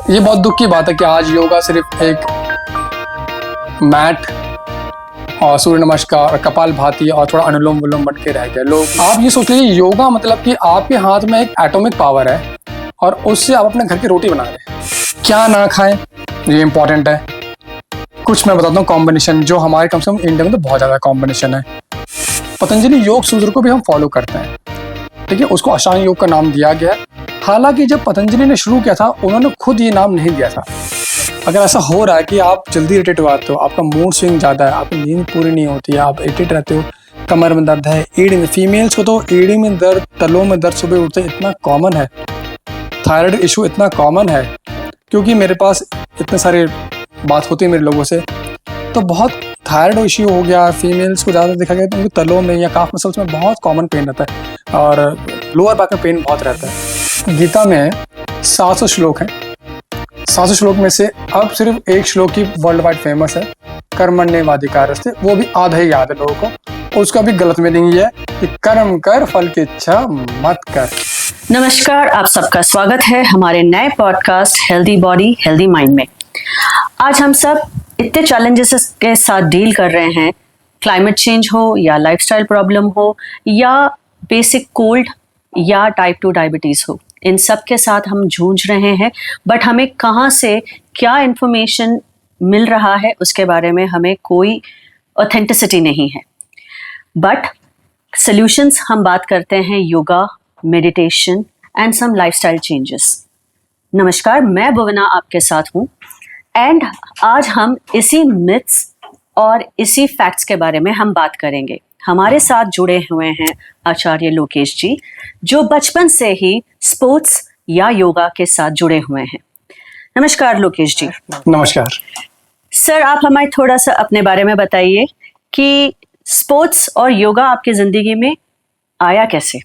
ये बहुत दुख की बात है कि आज योगा सिर्फ एक मैट और सूर्य नमस्कार और कपालभाति और थोड़ा अनुलोम विलोम बन के रह गया। लोग आप ये सोच लीजिए योगा मतलब कि आपके हाथ में एक एटॉमिक पावर है और उससे आप अपने घर की रोटी बना रहे हैं। क्या ना खाएं ये इंपॉर्टेंट है। कुछ मैं बताता हूँ कॉम्बिनेशन जो हमारे कम से कम इंडिया में तो बहुत ज़्यादा कॉम्बिनेशन है। पतंजलि योग सूत्र को भी हम फॉलो करते हैं, ठीक है। उसको अष्टांग योग का नाम दिया गया है। हालांकि जब पतंजलि ने शुरू किया था उन्होंने खुद ये नाम नहीं दिया था। अगर ऐसा हो रहा है कि आप जल्दी इरिटेट हो जाते हो, आपका मूड स्विंग ज़्यादा है, आपकी नींद पूरी नहीं होती है, आप इरिटेट रहते हो, कमर में दर्द है, एड़ी में, फीमेल्स को तो एड़ी में दर्द, तलों में दर्द सुबह उठते इतना कॉमन है। थायराइड इशू इतना कॉमन है क्योंकि मेरे पास इतने सारे बात होती है मेरे लोगों से, तो बहुत थायराइड इशू हो गया। फीमेल्स को ज़्यादा देखा गया तो उनके तलों में या काफ मसल्स में बहुत कॉमन पेन रहता है और लोअर बैक में पेन बहुत रहता है। गीता में 700 श्लोक हैं। 700 श्लोक में से अब सिर्फ एक श्लोक ही वर्ल्ड वाइड फेमस है, कर्मण्येवाधिकारस्ते, वो भी आधा ही याद है लोगों को। उसका भी गलत मीनिंग ये है कि कर्म कर फल की इच्छा मत कर। नमस्कार, आप सबका स्वागत है हमारे नए podcast healthy body healthy mind में। आज हम सब इतने चैलेंजेस के साथ डील कर रहे हैं, क्लाइमेट चेंज हो या लाइफस्टाइल प्रॉब्लम हो या बेसिक कोल्ड या टाइप 2 डायबिटीज़ हो, इन सब के साथ हम जूझ रहे हैं। बट हमें कहाँ से क्या इन्फॉर्मेशन मिल रहा है उसके बारे में हमें कोई ऑथेंटिसिटी नहीं है। बट सॉल्यूशंस हम बात करते हैं yoga, meditation and some lifestyle changes. नमस्कार, मैं भुवना आपके साथ हूँ एंड आज हम इसी मिथ्स और इसी फैक्ट्स के बारे में हम बात करेंगे। हमारे साथ जुड़े हुए हैं आचार्य लोकेश जी, जो बचपन से ही स्पोर्ट्स या योगा के साथ जुड़े हुए हैं। नमस्कार लोकेश जी। नमस्कार सर, आप हमें थोड़ा सा अपने बारे में बताइए कि स्पोर्ट्स और योगा आपकी जिंदगी में आया कैसे?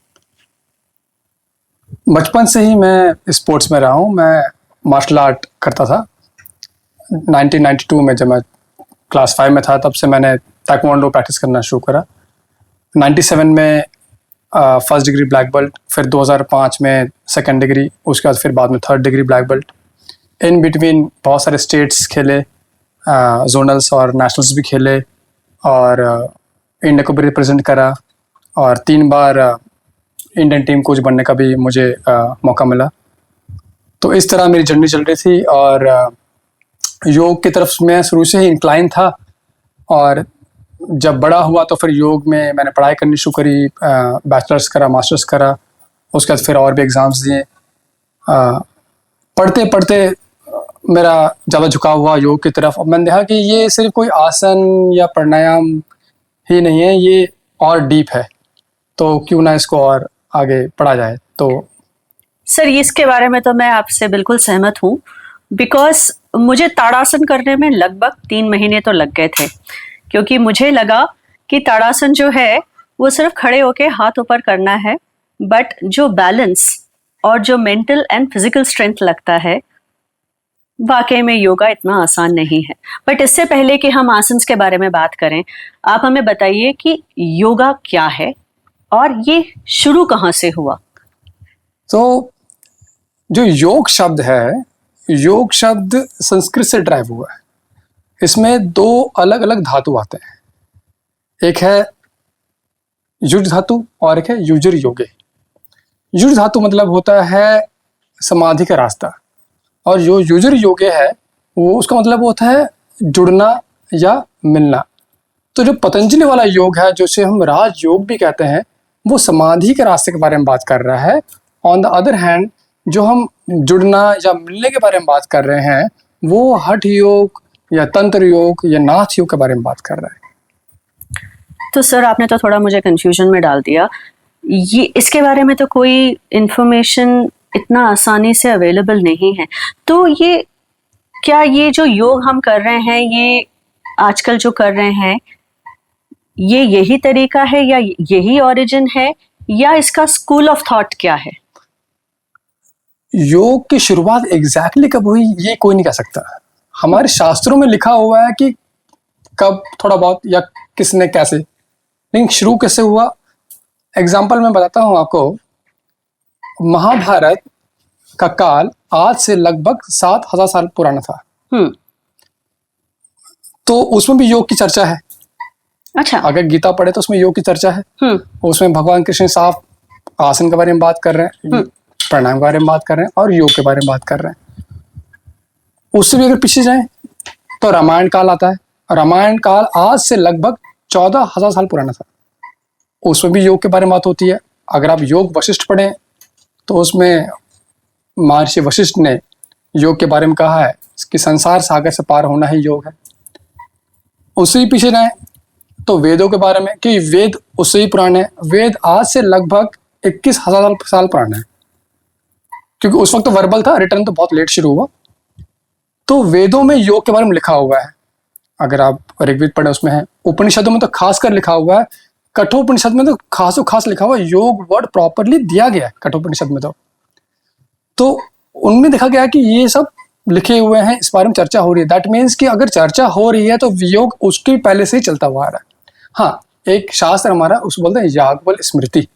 बचपन से ही मैं स्पोर्ट्स में रहा हूँ। मैं मार्शल आर्ट करता था। 1992 में जब मैं क्लास 5 में था तब से मैंने ताइक्वांडो प्रैक्टिस करना शुरू करा। 97 में फर्स्ट डिग्री ब्लैक बेल्ट, फिर 2005 में सेकंड डिग्री, उसके बाद फिर बाद में third degree black belt. In between बहुत सारे स्टेट्स खेले, जोनल्स और नेशनल्स भी खेले और इंडिया को भी रिप्रेजेंट करा और 3 बार इंडियन टीम कोच बनने का भी मुझे मौका मिला। तो इस तरह मेरी जर्नी चल रही थी और योग की तरफ मैं शुरू से ही इंक्लाइन था। और जब बड़ा हुआ तो फिर योग में मैंने पढ़ाई करनी शुरू करी, बैचलर्स करा, मास्टर्स करा, उसके बाद फिर और भी एग्ज़ाम्स दिए। पढ़ते पढ़ते मेरा ज़्यादा झुकाव हुआ योग की तरफ। और मैंने देखा कि ये सिर्फ कोई आसन या प्राणायाम ही नहीं है, ये और डीप है, तो क्यों ना इसको और आगे पढ़ा जाए। तो सर, इसके बारे में तो मैं आपसे बिल्कुल सहमत हूँ, बिकॉज मुझे ताड़ासन करने में लगभग 3 महीने तो लग गए थे, क्योंकि मुझे लगा कि ताड़ासन जो है वो सिर्फ खड़े होके हाथ ऊपर करना है, बट जो बैलेंस और जो मेंटल एंड फिजिकल स्ट्रेंथ लगता है वाकई में योगा इतना आसान नहीं है। बट इससे पहले कि हम आसन्स के बारे में बात करें, आप हमें बताइए कि योगा क्या है और ये शुरू कहाँ से हुआ? तो जो योग शब्द है, योग शब्द संस्कृत से ड्राइव हुआ है। इसमें 2 अलग अलग धातु आते हैं, एक है युज धातु और एक है युजर योगे। युज धातु मतलब होता है समाधि का रास्ता, और जो युजर योगे है वो उसका मतलब होता है जुड़ना या मिलना। तो जो पतंजलि वाला योग है, जिसे हम राज योग भी कहते हैं, वो समाधि के रास्ते के बारे में बात कर रहा है। ऑन द अदर हैंड जो हम जुड़ना या मिलने के बारे में बात कर रहे हैं वो हठ योग या तंत्र योग या नाथ योग के बारे में बात कर रहा है। तो सर, आपने तो थोड़ा मुझे कंफ्यूजन में डाल दिया। ये इसके बारे में तो कोई इन्फॉर्मेशन इतना आसानी से अवेलेबल नहीं है। तो ये क्या ये जो योग हम कर रहे हैं, ये आजकल जो कर रहे हैं, ये यही तरीका है या यही ओरिजिन है या इसका स्कूल ऑफ थॉट क्या है? योग की शुरुआत एग्जैक्टली कब हुई ये कोई नहीं कह सकता। हमारे शास्त्रों में लिखा हुआ है कि कब थोड़ा बहुत या किसने कैसे, लेकिन शुरू कैसे हुआ एग्जाम्पल मैं बताता हूँ आपको। महाभारत का काल आज से लगभग 7,000 साल पुराना था। हम्म। तो उसमें भी योग की चर्चा है। अच्छा। अगर गीता पढ़े तो उसमें योग की चर्चा है। उसमें भगवान कृष्ण साफ आसन के बारे में बात कर रहे हैं, प्राणायाम के बारे में बात कर रहे हैं और योग के बारे में बात कर रहे हैं। उससे भी अगर पीछे जाएं तो रामायण काल आता है। रामायण काल आज से लगभग 14,000 साल पुराना था। उसमें भी योग के बारे में बात होती है। अगर आप योग वशिष्ठ पढ़ें तो उसमें महर्षि वशिष्ठ ने योग के बारे में कहा है कि संसार सागर से पार होना ही योग है। उससे भी पीछे जाएं तो वेदों के बारे में, कि वेद उससे ही पुराने हैं। वेद आज से लगभग 21,000 साल पुराना है, क्योंकि उस वक्त तो वर्बल था, रिटर्न तो बहुत लेट शुरू हुआ। तो वेदों में योग के बारे में लिखा हुआ है। अगर आप ऋग्वेद पढ़े उसमें है। उपनिषदों में तो खासकर लिखा हुआ है। कठोपनिषद में तो खासो खास लिखा हुआ है, योग वर्ड प्रॉपरली दिया गया है कठोपनिषद में। तो उनमें देखा गया कि ये सब लिखे हुए हैं, इस बारे में चर्चा हो रही है। दैट मीन्स कि अगर चर्चा हो रही है तो योग उसके पहले से ही चलता हुआ आ रहा है। हाँ, एक शास्त्र हमारा उस बोलते हैं याज्ञवल स्मृति,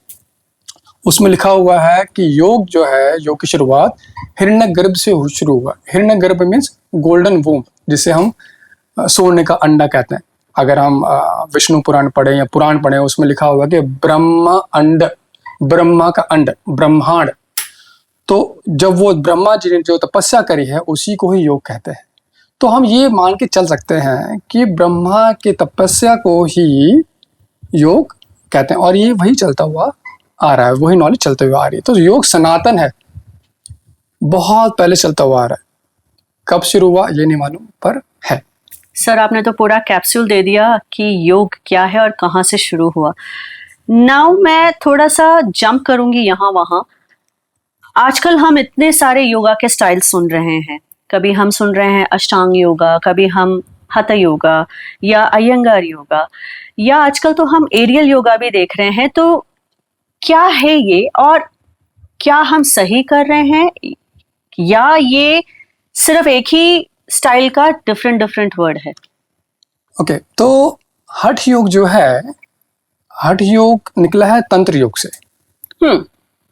उसमें लिखा हुआ है कि योग जो है, योग की शुरुआत हिरण्यगर्भ से शुरू हुआ। हिरण्यगर्भ मीन्स गोल्डन वूम, जिसे हम सोने का अंडा कहते हैं। अगर हम विष्णु पुराण पढ़े या पुराण पढ़े, उसमें लिखा हुआ कि ब्रह्मा अंड, ब्रह्मा का अंड, ब्रह्मांड। तो जब वो ब्रह्मा जी ने जो तपस्या करी है उसी को ही योग कहते हैं। तो हम ये मान के चल सकते हैं कि ब्रह्मा के तपस्या को ही योग कहते हैं, और ये वही चलता हुआ आ रहा है, वही नॉलेज चलते हुए आ रही है। तो योग सनातन है, बहुत पहले चलता हुआ आ रहा है। कब शुरू हुआ ये नहीं मालूम, पर है। सर, आपने तो पूरा कैप्सूल दे दिया कि योग क्या है और कहाँ से शुरू हुआ। नाउ मैं थोड़ा सा जंप करूंगी यहाँ वहाँ। आजकल हम इतने सारे योगा के स्टाइल सुन रहे हैं। कभी हम सुन रहे हैं अष्टांग योगा, कभी हम हठ योगा या अयंगार योगा, या आजकल तो हम एरियल योगा भी देख रहे हैं। तो क्या है ये, और क्या हम सही कर रहे हैं, या ये सिर्फ एक ही स्टाइल का डिफरेंट वर्ड है? ओके, तो हठ योग जो है, हठ योग निकला है तंत्र योग से।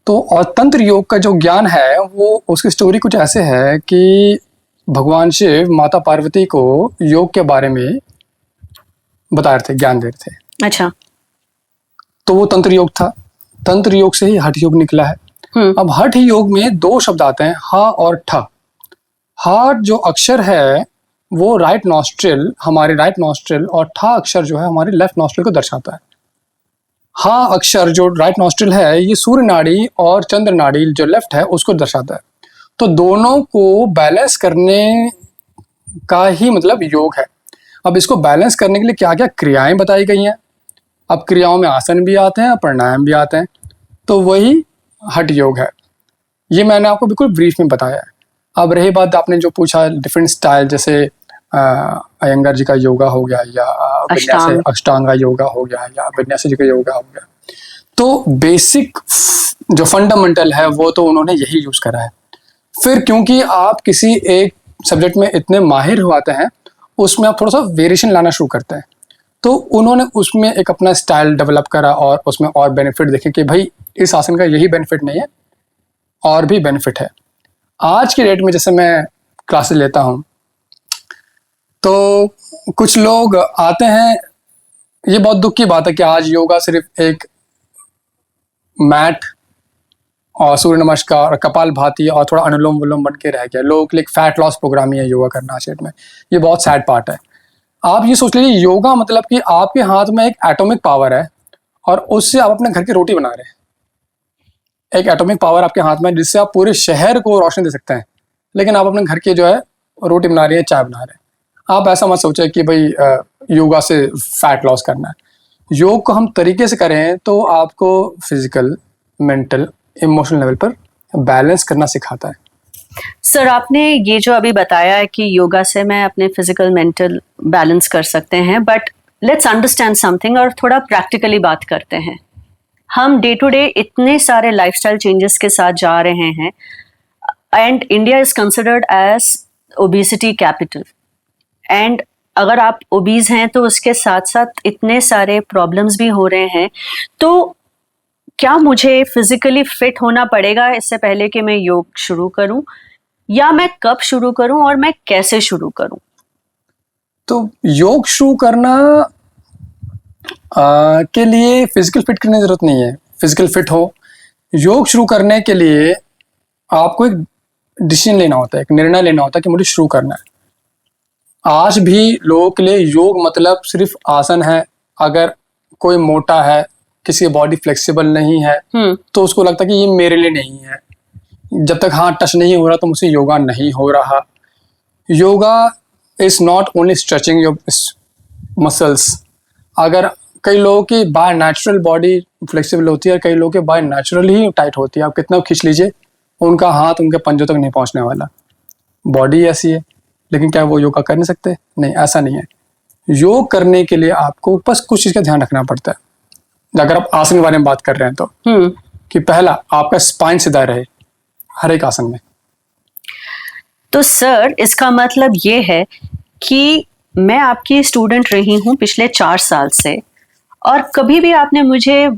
तो और तंत्र योग का जो ज्ञान है वो, उसकी स्टोरी कुछ ऐसे है कि भगवान शिव माता पार्वती को योग के बारे में बता रहे थे, ज्ञान दे रहे थे। अच्छा। तो वो तंत्र योग था। तंत्र योग से ही हठ योग निकला है। अब हठ योग में दो शब्द आते हैं, हा और ठ। हा जो अक्षर है वो राइट नॉस्ट्रिल, हमारे राइट नॉस्ट्रिल, और ठा अक्षर जो है हमारे लेफ्ट नॉस्ट्रिल को दर्शाता है। हा अक्षर जो राइट नॉस्ट्रिल है ये सूर्य नाड़ी और चंद्र नाड़ी जो लेफ्ट है उसको दर्शाता है। तो दोनों को बैलेंस करने का ही मतलब योग है। अब इसको बैलेंस करने के लिए क्या क्या क्रियाएं बताई गई हैं। अब क्रियाओं में आसन भी आते हैं, प्राणायाम भी आते हैं, तो वही हठ योग है। ये मैंने आपको बिल्कुल ब्रीफ में बताया है। अब रही बात आपने जो पूछा डिफरेंट स्टाइल, जैसे अयंगार जी का योगा हो गया, या अष्टांगा योगा हो गया, या विन्यास जी का योगा हो गया। तो बेसिक जो फंडामेंटल है वो तो उन्होंने यही यूज करा है। फिर क्योंकि आप किसी एक सब्जेक्ट में इतने माहिर हुआते हैं, उसमें आप थोड़ा सा वेरिएशन लाना शुरू करते हैं। तो उन्होंने उसमें एक अपना स्टाइल डेवलप करा और उसमें और बेनिफिट देखे कि भाई इस आसन का यही बेनिफिट नहीं है, और भी बेनिफिट है। आज की डेट में जैसे मैं क्लासेस लेता हूँ तो कुछ लोग आते हैं, ये बहुत दुख की बात है कि आज योगा सिर्फ एक मैट और सूर्य नमस्कार और कपाल भाती और थोड़ा अनुलोम विलोम बन के रह गया। लोगों के लिए एक फैट लॉस प्रोग्राम ही है योगा करना आज डेट में। ये बहुत सैड पार्ट है। आप ये सोच लीजिए, योगा मतलब कि आपके हाथ में एक एटॉमिक पावर है और उससे आप अपने घर की रोटी बना रहे हैं। एक एटॉमिक पावर आपके हाथ में जिससे आप पूरे शहर को रोशनी दे सकते हैं, लेकिन आप अपने घर की जो है रोटी बना रहे हैं, चाय बना रहे हैं। आप ऐसा मत सोचे कि भाई योगा से फैट लॉस करना है। योग को हम तरीके से करें तो आपको फिजिकल, मेंटल, इमोशनल लेवल पर बैलेंस करना सिखाता है। सर, आपने ये जो अभी बताया है कि योगा से मैं अपने फिजिकल मेंटल बैलेंस कर सकते हैं, बट लेट्स अंडरस्टैंड समथिंग और थोड़ा प्रैक्टिकली बात करते हैं। हम डे टू डे इतने सारे लाइफस्टाइल चेंजेस के साथ जा रहे हैं, and India is considered as obesity capital. And अगर आप ओबीज हैं तो उसके साथ साथ इतने सारे प्रॉब्लम्स भी हो रहे हैं। तो क्या मुझे फिजिकली फिट होना पड़ेगा इससे पहले कि मैं योग शुरू करूं, या मैं कब शुरू करूं और मैं कैसे शुरू करूं? तो योग शुरू करना के लिए फिजिकल फिट करने की जरूरत नहीं है। फिजिकल फिट हो, योग शुरू करने के लिए आपको एक डिसीजन लेना होता है, एक निर्णय लेना होता है कि मुझे शुरू करना है। आज भी लोगों के लिए योग मतलब सिर्फ आसन है। अगर कोई मोटा है, किसी की बॉडी फ्लेक्सिबल नहीं है, तो उसको लगता है कि ये मेरे लिए नहीं है। जब तक हाथ टच नहीं हो रहा तो मुझसे योगा नहीं हो रहा। Yoga is not only stretching your muscles. अगर कई लोगों की बाय नेचुरल बॉडी फ्लेक्सिबल होती है, कई लोगों की बाय नेचुरल ही टाइट होती है। आप कितना खींच लीजिए, उनका हाथ उनके पंजों तक नहीं पहुंचने वाला। बॉडी ऐसी है, लेकिन क्या वो योगा कर नहीं सकते? नहीं, ऐसा नहीं है। योग करने के लिए आपको बस कुछ चीज का ध्यान रखना पड़ता है। अगर आप आसन के बारे में बात कर रहे हैं तो कि पहला, आपका स्पाइन सीधा रहे हर एक आसन में। तो सर, इसका मतलब ये है कि मैं आपकी स्टूडेंट रही हूँ पिछले 4 साल से, और कभी भी आपने मुझे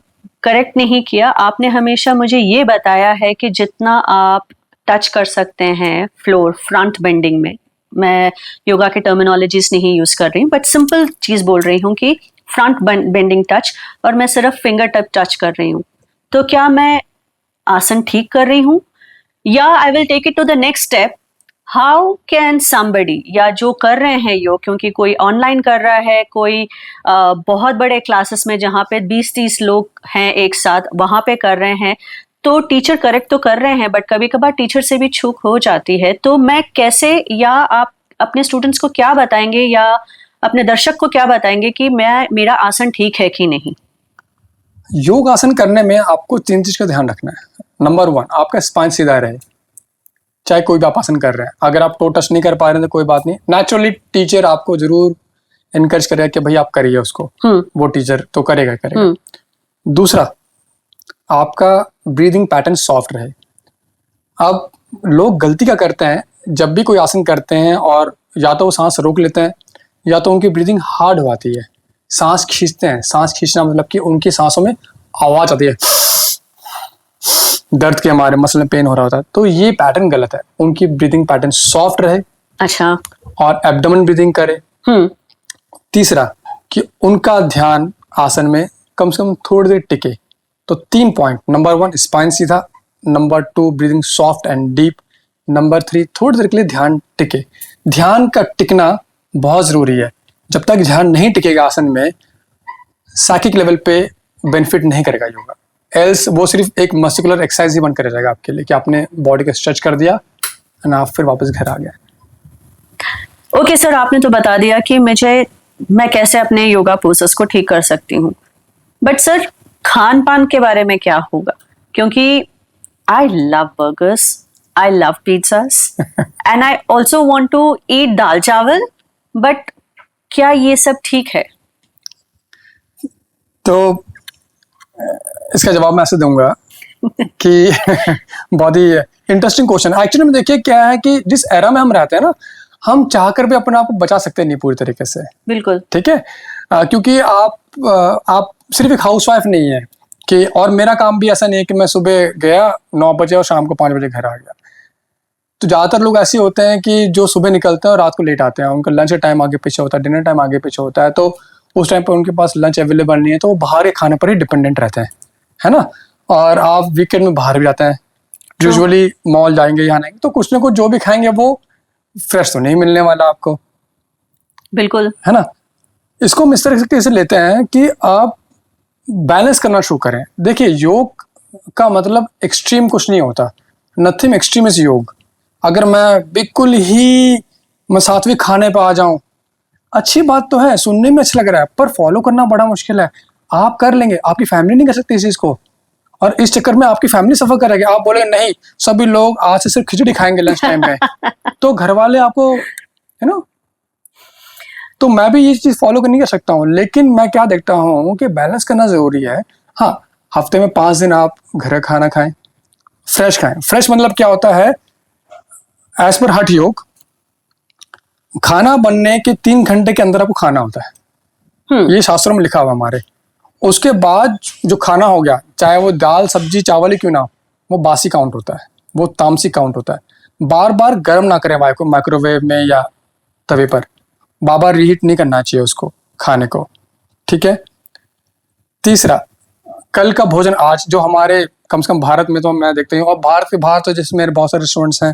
करेक्ट नहीं किया। आपने हमेशा मुझे ये बताया है कि जितना आप टच कर सकते हैं फ्लोर फ्रंट बेंडिंग में, मैं योगा के टर्मिनोलॉजीज नहीं यूज कर रही हूँ, बट सिंपल चीज बोल रही हूँ कि फ्रंट बेंडिंग टच, और मैं सिर्फ फिंगर टिप टच कर रही हूँ। तो क्या मैं आसन ठीक कर रही हूँ, या I will take it to the next step? How can somebody, या जो कर रहे हैं योग, क्योंकि कोई ऑनलाइन कर रहा है, कोई बहुत बड़े क्लासेस में जहाँ पे 20-30 लोग हैं एक साथ, वहां पे कर रहे हैं, तो टीचर करेक्ट तो कर रहे हैं, बट कभी कभार टीचर से भी चूक हो जाती है। तो मैं कैसे, या आप अपने स्टूडेंट्स को क्या बताएंगे, या अपने दर्शक को क्या बताएंगे कि मेरा आसन ठीक है कि नहीं? योग आसन करने में आपको 3 चीज का ध्यान रखना है। नंबर 1, आपका स्पाइन सीधा रहे, चाहे कोई भी आप आसन कर रहे हैं। अगर आप टो टच नहीं कर पा रहे हैं तो कोई बात नहीं, नेचुरली टीचर आपको जरूर इनकरेज करेगा कि भाई आप करिए उसको। वो टीचर तो करेगा। दूसरा, आपका ब्रीदिंग पैटर्न सॉफ्ट रहे। अब लोग गलती क्या करते हैं, जब भी कोई आसन करते हैं और या तो वो सांस रोक लेते हैं, या तो उनकी ब्रीदिंग हार्ड हो जाती है, सांस खींचते हैं। सांस खींचना मतलब कि उनकी सांसों में आवाज आती है, दर्द के हमारे मसल में पेन हो रहा होता है। तो ये पैटर्न गलत है। उनकी ब्रीदिंग पैटर्न सॉफ्ट रहे, अच्छा, और एब्डोमेन ब्रीदिंग करे। तीसरा, कि उनका ध्यान आसन में कम से कम थोड़ी देर टिके। तो 3 पॉइंट, नंबर 1 स्पाइन सीधा, number 2 breathing soft and deep, number 3 थोड़ी देर के लिए ध्यान टिके। ध्यान का टिकना बहुत जरूरी है। जब तक ध्यान नहीं टिकेगा आसन में, साइकिक लेवल पे बेनिफिट नहीं करेगा योगा। एल्स वो सिर्फ एक मस्कुलर एक्सरसाइज ही बनकर रह जाएगा आपके लिए, कि आपने बॉडी को स्ट्रेच कर दिया और आप फिर वापस घर आ गए। ओके सर, आपने तो बता दिया कि मैं कैसे अपने योगा पोस्टर्स को ठीक कर सकती हूँ, बट सर खान पान के बारे में क्या होगा? क्योंकि I love burgers, I love pizzas, and I also want to eat dal chawal, but क्या ये सब ठीक है? तो इसका जवाब मैं ऐसे दूंगा कि बहुत ही इंटरेस्टिंग क्वेश्चन। एक्चुअली में देखिए क्या है कि जिस एरा में हम रहते हैं ना, हम चाहकर भी अपने आप को बचा सकते नहीं पूरी तरीके से। बिल्कुल ठीक है। क्योंकि आप सिर्फ एक हाउसवाइफ नहीं है कि, और मेरा काम भी ऐसा नहीं है कि मैं सुबह गया 9 बजे और शाम को 5 बजे घर आ गया। तो ज़्यादातर लोग ऐसे होते हैं कि जो सुबह निकलते हैं और रात को लेट आते हैं। उनका लंच टाइम आगे पीछे होता है, डिनर टाइम आगे पीछे होता है, तो उस टाइम पर उनके पास लंच अवेलेबल नहीं है, तो वो बाहर के खाने पर ही डिपेंडेंट रहते हैं, है ना। और आप वीकेंड में बाहर भी जाते हैं, यूजुअली मॉल जाएंगे या नहीं, तो कुछ ना कुछ जो भी खाएंगे वो फ्रेश तो नहीं मिलने वाला आपको। बिल्कुल, है ना। इसको हम इस तरह से लेते हैं कि आप बैलेंस करना शुरू करें। देखिए, योग का मतलब एक्सट्रीम कुछ नहीं होता। नथिंग एक्सट्रीम इज योग। अगर मैं बिल्कुल ही मैं सात्विक खाने पर आ जाऊं, अच्छी बात तो है, सुनने में अच्छा लग रहा है, पर फॉलो करना बड़ा मुश्किल है। आप कर लेंगे, आपकी फैमिली नहीं कर सकती इस चीज को, और इस चक्कर में आपकी फैमिली सफर करेगी। आप बोले नहीं, सभी लोग आज से सिर्फ खिचड़ी खाएंगे लंच टाइम में, तो घर वाले आपको, है ना। तो मैं भी ये चीज फॉलो नहीं कर सकता हूँ, लेकिन मैं क्या देखता हूँ कि बैलेंस करना जरूरी है। हाँ, हफ्ते में 5 दिन आप घर का खाना खाएं। फ्रेश मतलब क्या होता है, एज पर हठ योग, खाना बनने के 3 घंटे के अंदर आपको खाना होता है। ये शास्त्रों में लिखा हुआ हमारे। उसके बाद जो खाना हो गया, चाहे वो दाल सब्जी चावल ही क्यों ना हो, वो बासी काउंट होता है, वो तामसिक काउंट होता है। बार बार गर्म ना करें माइक्रोवेव में या तवे पर, बार बार रीहीट नहीं करना चाहिए उसको खाने को, ठीक है। तीसरा, कल का भोजन आज, जो हमारे कम से कम भारत में तो मैं देखते हूँ, और भारत के बाहर तो जैसे मेरे बहुत सारे रेस्टोरेंट्स हैं,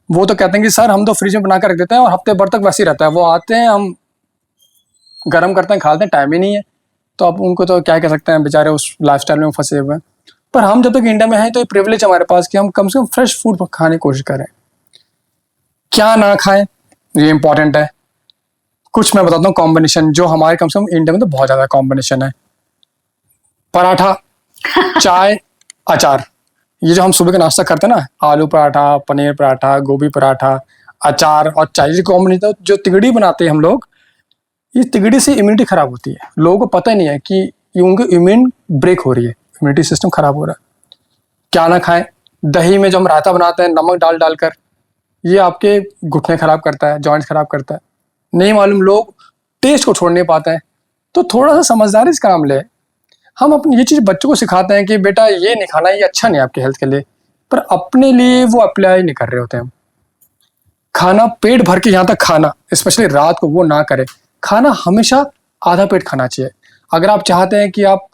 वो तो कहते हैं कि सर हम तो फ्रिज में बना कर रख देते हैं और हफ्ते भर तक वैसे ही रहता है। वो आते हैं, हम गर्म करते हैं, खाते हैं, टाइम ही नहीं है। तो अब उनको तो क्या कह सकते हैं, बेचारे उस लाइफस्टाइल में फंसे हुए हैं। पर हम जब तक इंडिया में हैं तो ये प्रिविलेज हमारे पास कि हम कम से कम फ्रेश फूड खाने की कोशिश करें। क्या ना खाएं ये इंपॉर्टेंट है। कुछ मैं बताता हूँ कॉम्बिनेशन, जो हमारे कम से कम इंडिया में तो बहुत ज़्यादा कॉम्बिनेशन है। पराठा, चाय, अचार, ये जो हम सुबह का नाश्ता करते हैं ना, आलू पराठा, पनीर पराठा, गोभी पराठा, अचार और चाय, ये कॉम्बिनेशन जो तिगड़ी बनाते हैं हम लोग, ये तिगड़ी से इम्यूनिटी खराब होती है। लोगों को पता ही नहीं है कि ये उनकी इम्यून ब्रेक हो रही है, इम्यूनिटी सिस्टम खराब हो रहा है। क्या ना खाएं, दही में जो हम रायता बनाते हैं नमक डाल डालकर, ये आपके घुटने खराब करता है, जॉइंट्स खराब करता है। नहीं मालूम, लोग टेस्ट को छोड़ नहीं पाते हैं। तो थोड़ा सा समझदारी से काम ले। हम अपनी ये चीज़ बच्चों को सिखाते हैं कि बेटा ये नहीं खाना, ये अच्छा नहीं आपके हेल्थ के लिए, पर अपने लिए वो अप्लाई नहीं कर रहे होते हैं। खाना पेट भर के यहाँ तक खाना, स्पेशली रात को, वो ना करें। खाना हमेशा आधा पेट खाना चाहिए। अगर आप चाहते हैं कि आप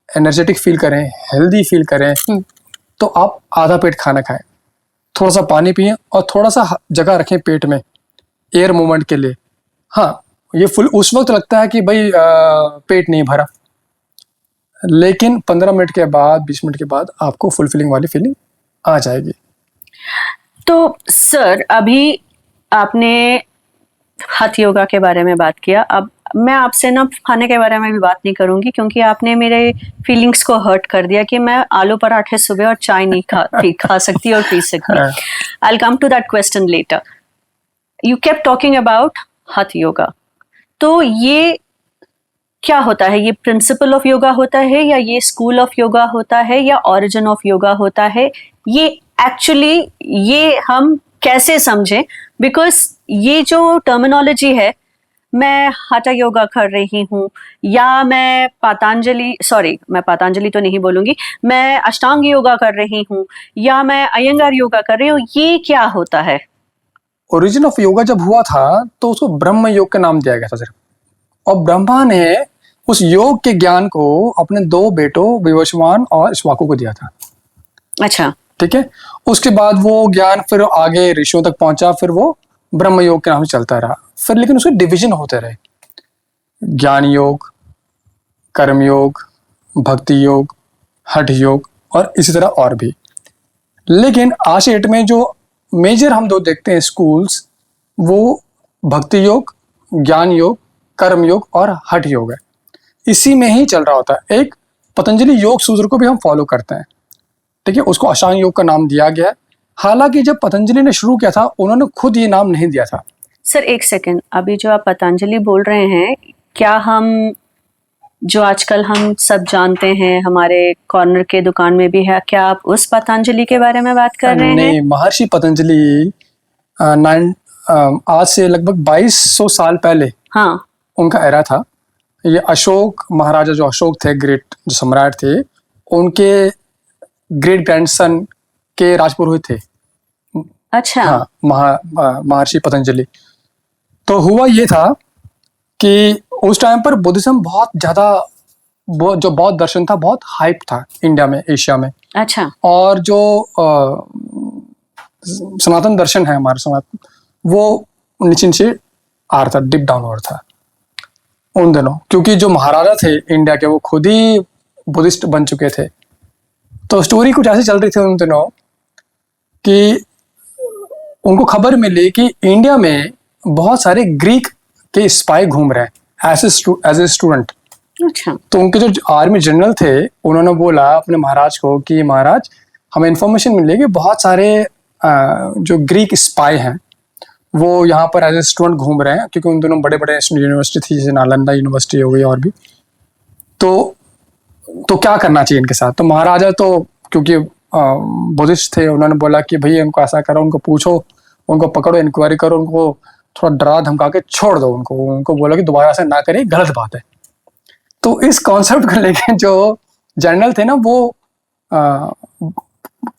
एनर्जेटिक फील करें, हेल्दी फील करें, तो आप आधा पेट खाना खाएं, थोड़ा सा पानी पिएं और थोड़ा सा जगह रखें पेट में एयर मूवमेंट के लिए। हाँ, ये फुल उस वक्त लगता है कि भाई पेट नहीं भरा, लेकिन 15 मिनट के बाद, 20 मिनट के बाद आपको फुलफिलिंग वाली फीलिंग आ जाएगी। तो सर, अभी आपने हठ योगा के बारे में बात किया। अब मैं आपसे ना खाने के बारे में भी बात नहीं करूंगी, क्योंकि आपने मेरे फीलिंग्स को हर्ट कर दिया कि मैं आलू पराठे सुबह और चाय नहीं खा सकती और पी सकती। I'll come to that question later. You kept talking about हठ योगा। तो ये क्या होता है? ये प्रिंसिपल ऑफ योगा होता है, या ये स्कूल ऑफ योगा होता है, या ओरिजिन ऑफ योगा होता है? ये एक्चुअली ये हम कैसे समझें? बिकॉज ये जो टर्मिनोलॉजी है, मैं हठ योगा कर रही हूँ, या मैं पतंजलि तो नहीं बोलूंगी, मैं अष्टांग योगा कर रही हूँ, या मैं अयंगार योगा कर रही हूँ, ये क्या होता है? ओरिजिन ऑफ योगा जब हुआ था तो उसको ब्रह्म योग का नाम दिया गया था सिर्फ, और ब्रह्मा ने उस योग के ज्ञान को अपने 2 बेटों विवस्वान और इक्ष्वाकु को दिया था। अच्छा, ठीक है। उसके बाद वो ज्ञान फिर आगे ऋषियों तक पहुंचा, फिर वो ब्रह्म योग के नाम से चलता रहा। फिर लेकिन उसके डिवीजन होते रहे, ज्ञान योग, कर्म योग, भक्ति योग, हठ योग, और इसी तरह और भी। लेकिन आज के डेट में जो मेजर हम 2 देखते हैं स्कूल्स, वो भक्ति योग, ज्ञान योग, कर्म योग और हठ योग है। इसी में ही चल रहा होता है। एक पतंजलि योग सूत्र को भी हम फॉलो करते हैं, ठीक है, उसको अष्टांग योग का नाम दिया गया है। हालांकि जब पतंजलि ने शुरू किया था, उन्होंने खुद ये नाम नहीं दिया था। सर एक सेकंड, अभी जो आप पतंजलि बोल रहे हैं, क्या हम जो आजकल हम सब जानते हैं, हमारे कॉर्नर के दुकान में भी है, क्या आप उस पतंजलि के बारे में बात कर रहे हैं? नहीं, महर्षि पतंजलि आज से लगभग 2200 साल पहले, हाँ, उनका एरा था। ये अशोक महाराजा, जो अशोक थे, ग्रेट जो सम्राट थे, उनके ग्रेट ग्रैंडसन के राजपुरोहित थे। अच्छा, हाँ, महर्षि पतंजलि। तो हुआ ये था कि उस टाइम पर बुद्धिज्म बहुत ज्यादा, जो बौद्ध दर्शन था, बहुत हाइप था इंडिया में, एशिया में। अच्छा, और जो सनातन दर्शन है हमारा, सनातन, वो नीचे नीचे आ रहा था, डिप डाउन हो रहा था उन दिनों, क्योंकि जो महाराजा थे इंडिया के, वो खुद ही बुद्धिस्ट बन चुके थे। तो स्टोरी कुछ ऐसी चल रही थी उन दिनों कि उनको खबर मिली कि इंडिया में बहुत सारे ग्रीक के स्पाई घूम रहे हैं एज ए स्टूडेंट। अच्छा, तो उनके जो आर्मी जनरल थे, उन्होंने बोला अपने महाराज को कि महाराज, हमें इन्फॉर्मेशन मिली कि बहुत सारे जो ग्रीक स्पाई हैं वो यहाँ पर एज ए स्टूडेंट घूम रहे हैं, क्योंकि उन दोनों बड़े बड़े यूनिवर्सिटी थी, जैसे नालंदा यूनिवर्सिटी हो गई और भी। तो क्या करना चाहिए इनके साथ? तो महाराजा तो क्योंकि बुद्धिस्ट थे, उन्होंने बोला कि भैया इनको ऐसा करो, उनको पूछो, उनको पकड़ो, इंक्वायरी करो, उनको थोड़ा डरा धमका के छोड़ दो। उनको बोला कि दोबारा ऐसा ना करें, गलत बात है। तो इस कॉन्सेप्ट को लेके जो जनरल थे ना, वो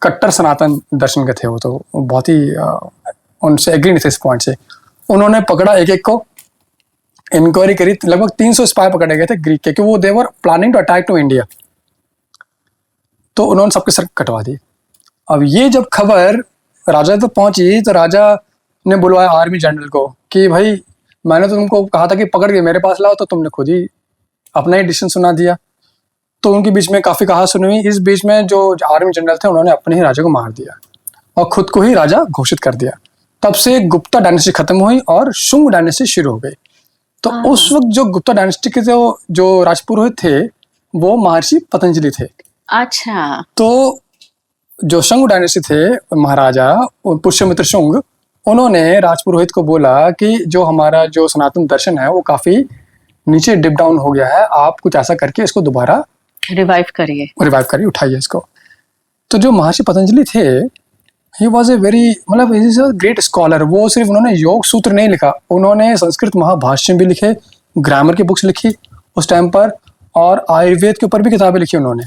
कट्टर सनातन दर्शन के थे। वो तो बहुत ही उनसे एग्री नहीं थे इस पॉइंट से। उन्होंने पकड़ा एक एक को, इंक्वायरी करी, लगभग 300 स्पाई पकड़े गए थे ग्रीक के, क्योंकि वो they were planning to attack to India. तो उन्होंने सबके सर कटवा दिए। अब ये जब खबर राजा तक पहुंची तो राजा ने बुलवाया आर्मी जनरल को कि भाई मैंने तो तुमको कहा था कि पकड़ के मेरे पास लाओ, तो तुमने खुद ही अपना ही डिसीजन सुना दिया। तो उनके बीच में काफी कहा सुनी हुई। इस बीच में जो आर्मी जनरल थे उन्होंने अपने ही राजा को मार दिया और खुद को ही राजा घोषित कर दिया। तब से गुप्ता डायनेस्टी खत्म हुई और शुंग डायनेस्टी शुरू हो गई। तो उस वक्त जो गुप्ता डायनेस्टी के जो राजपुरोहित थे वो महर्षि पतंजलि थे। अच्छा। तो जो शुंग डायनेस्टी थे, महाराजा पुष्यमित्र शुंग, उन्होंने राजपुरोहित को बोला कि जो हमारा जो सनातन दर्शन है वो काफी नीचे डिप डाउन हो गया है, आप कुछ ऐसा करके इसको दोबारा रिवाइव करिए, उठाइए इसको। तो जो महर्षि पतंजलि थे, ही वॉज ए वेरी, मतलब he is a great scholar. वो सिर्फ उन्होंने योग सूत्र नहीं लिखा, उन्होंने संस्कृत महाभाष्य भी लिखे, ग्रामर की बुक्स लिखी उस टाइम पर, और आयुर्वेद के ऊपर भी किताबें लिखी उन्होंने।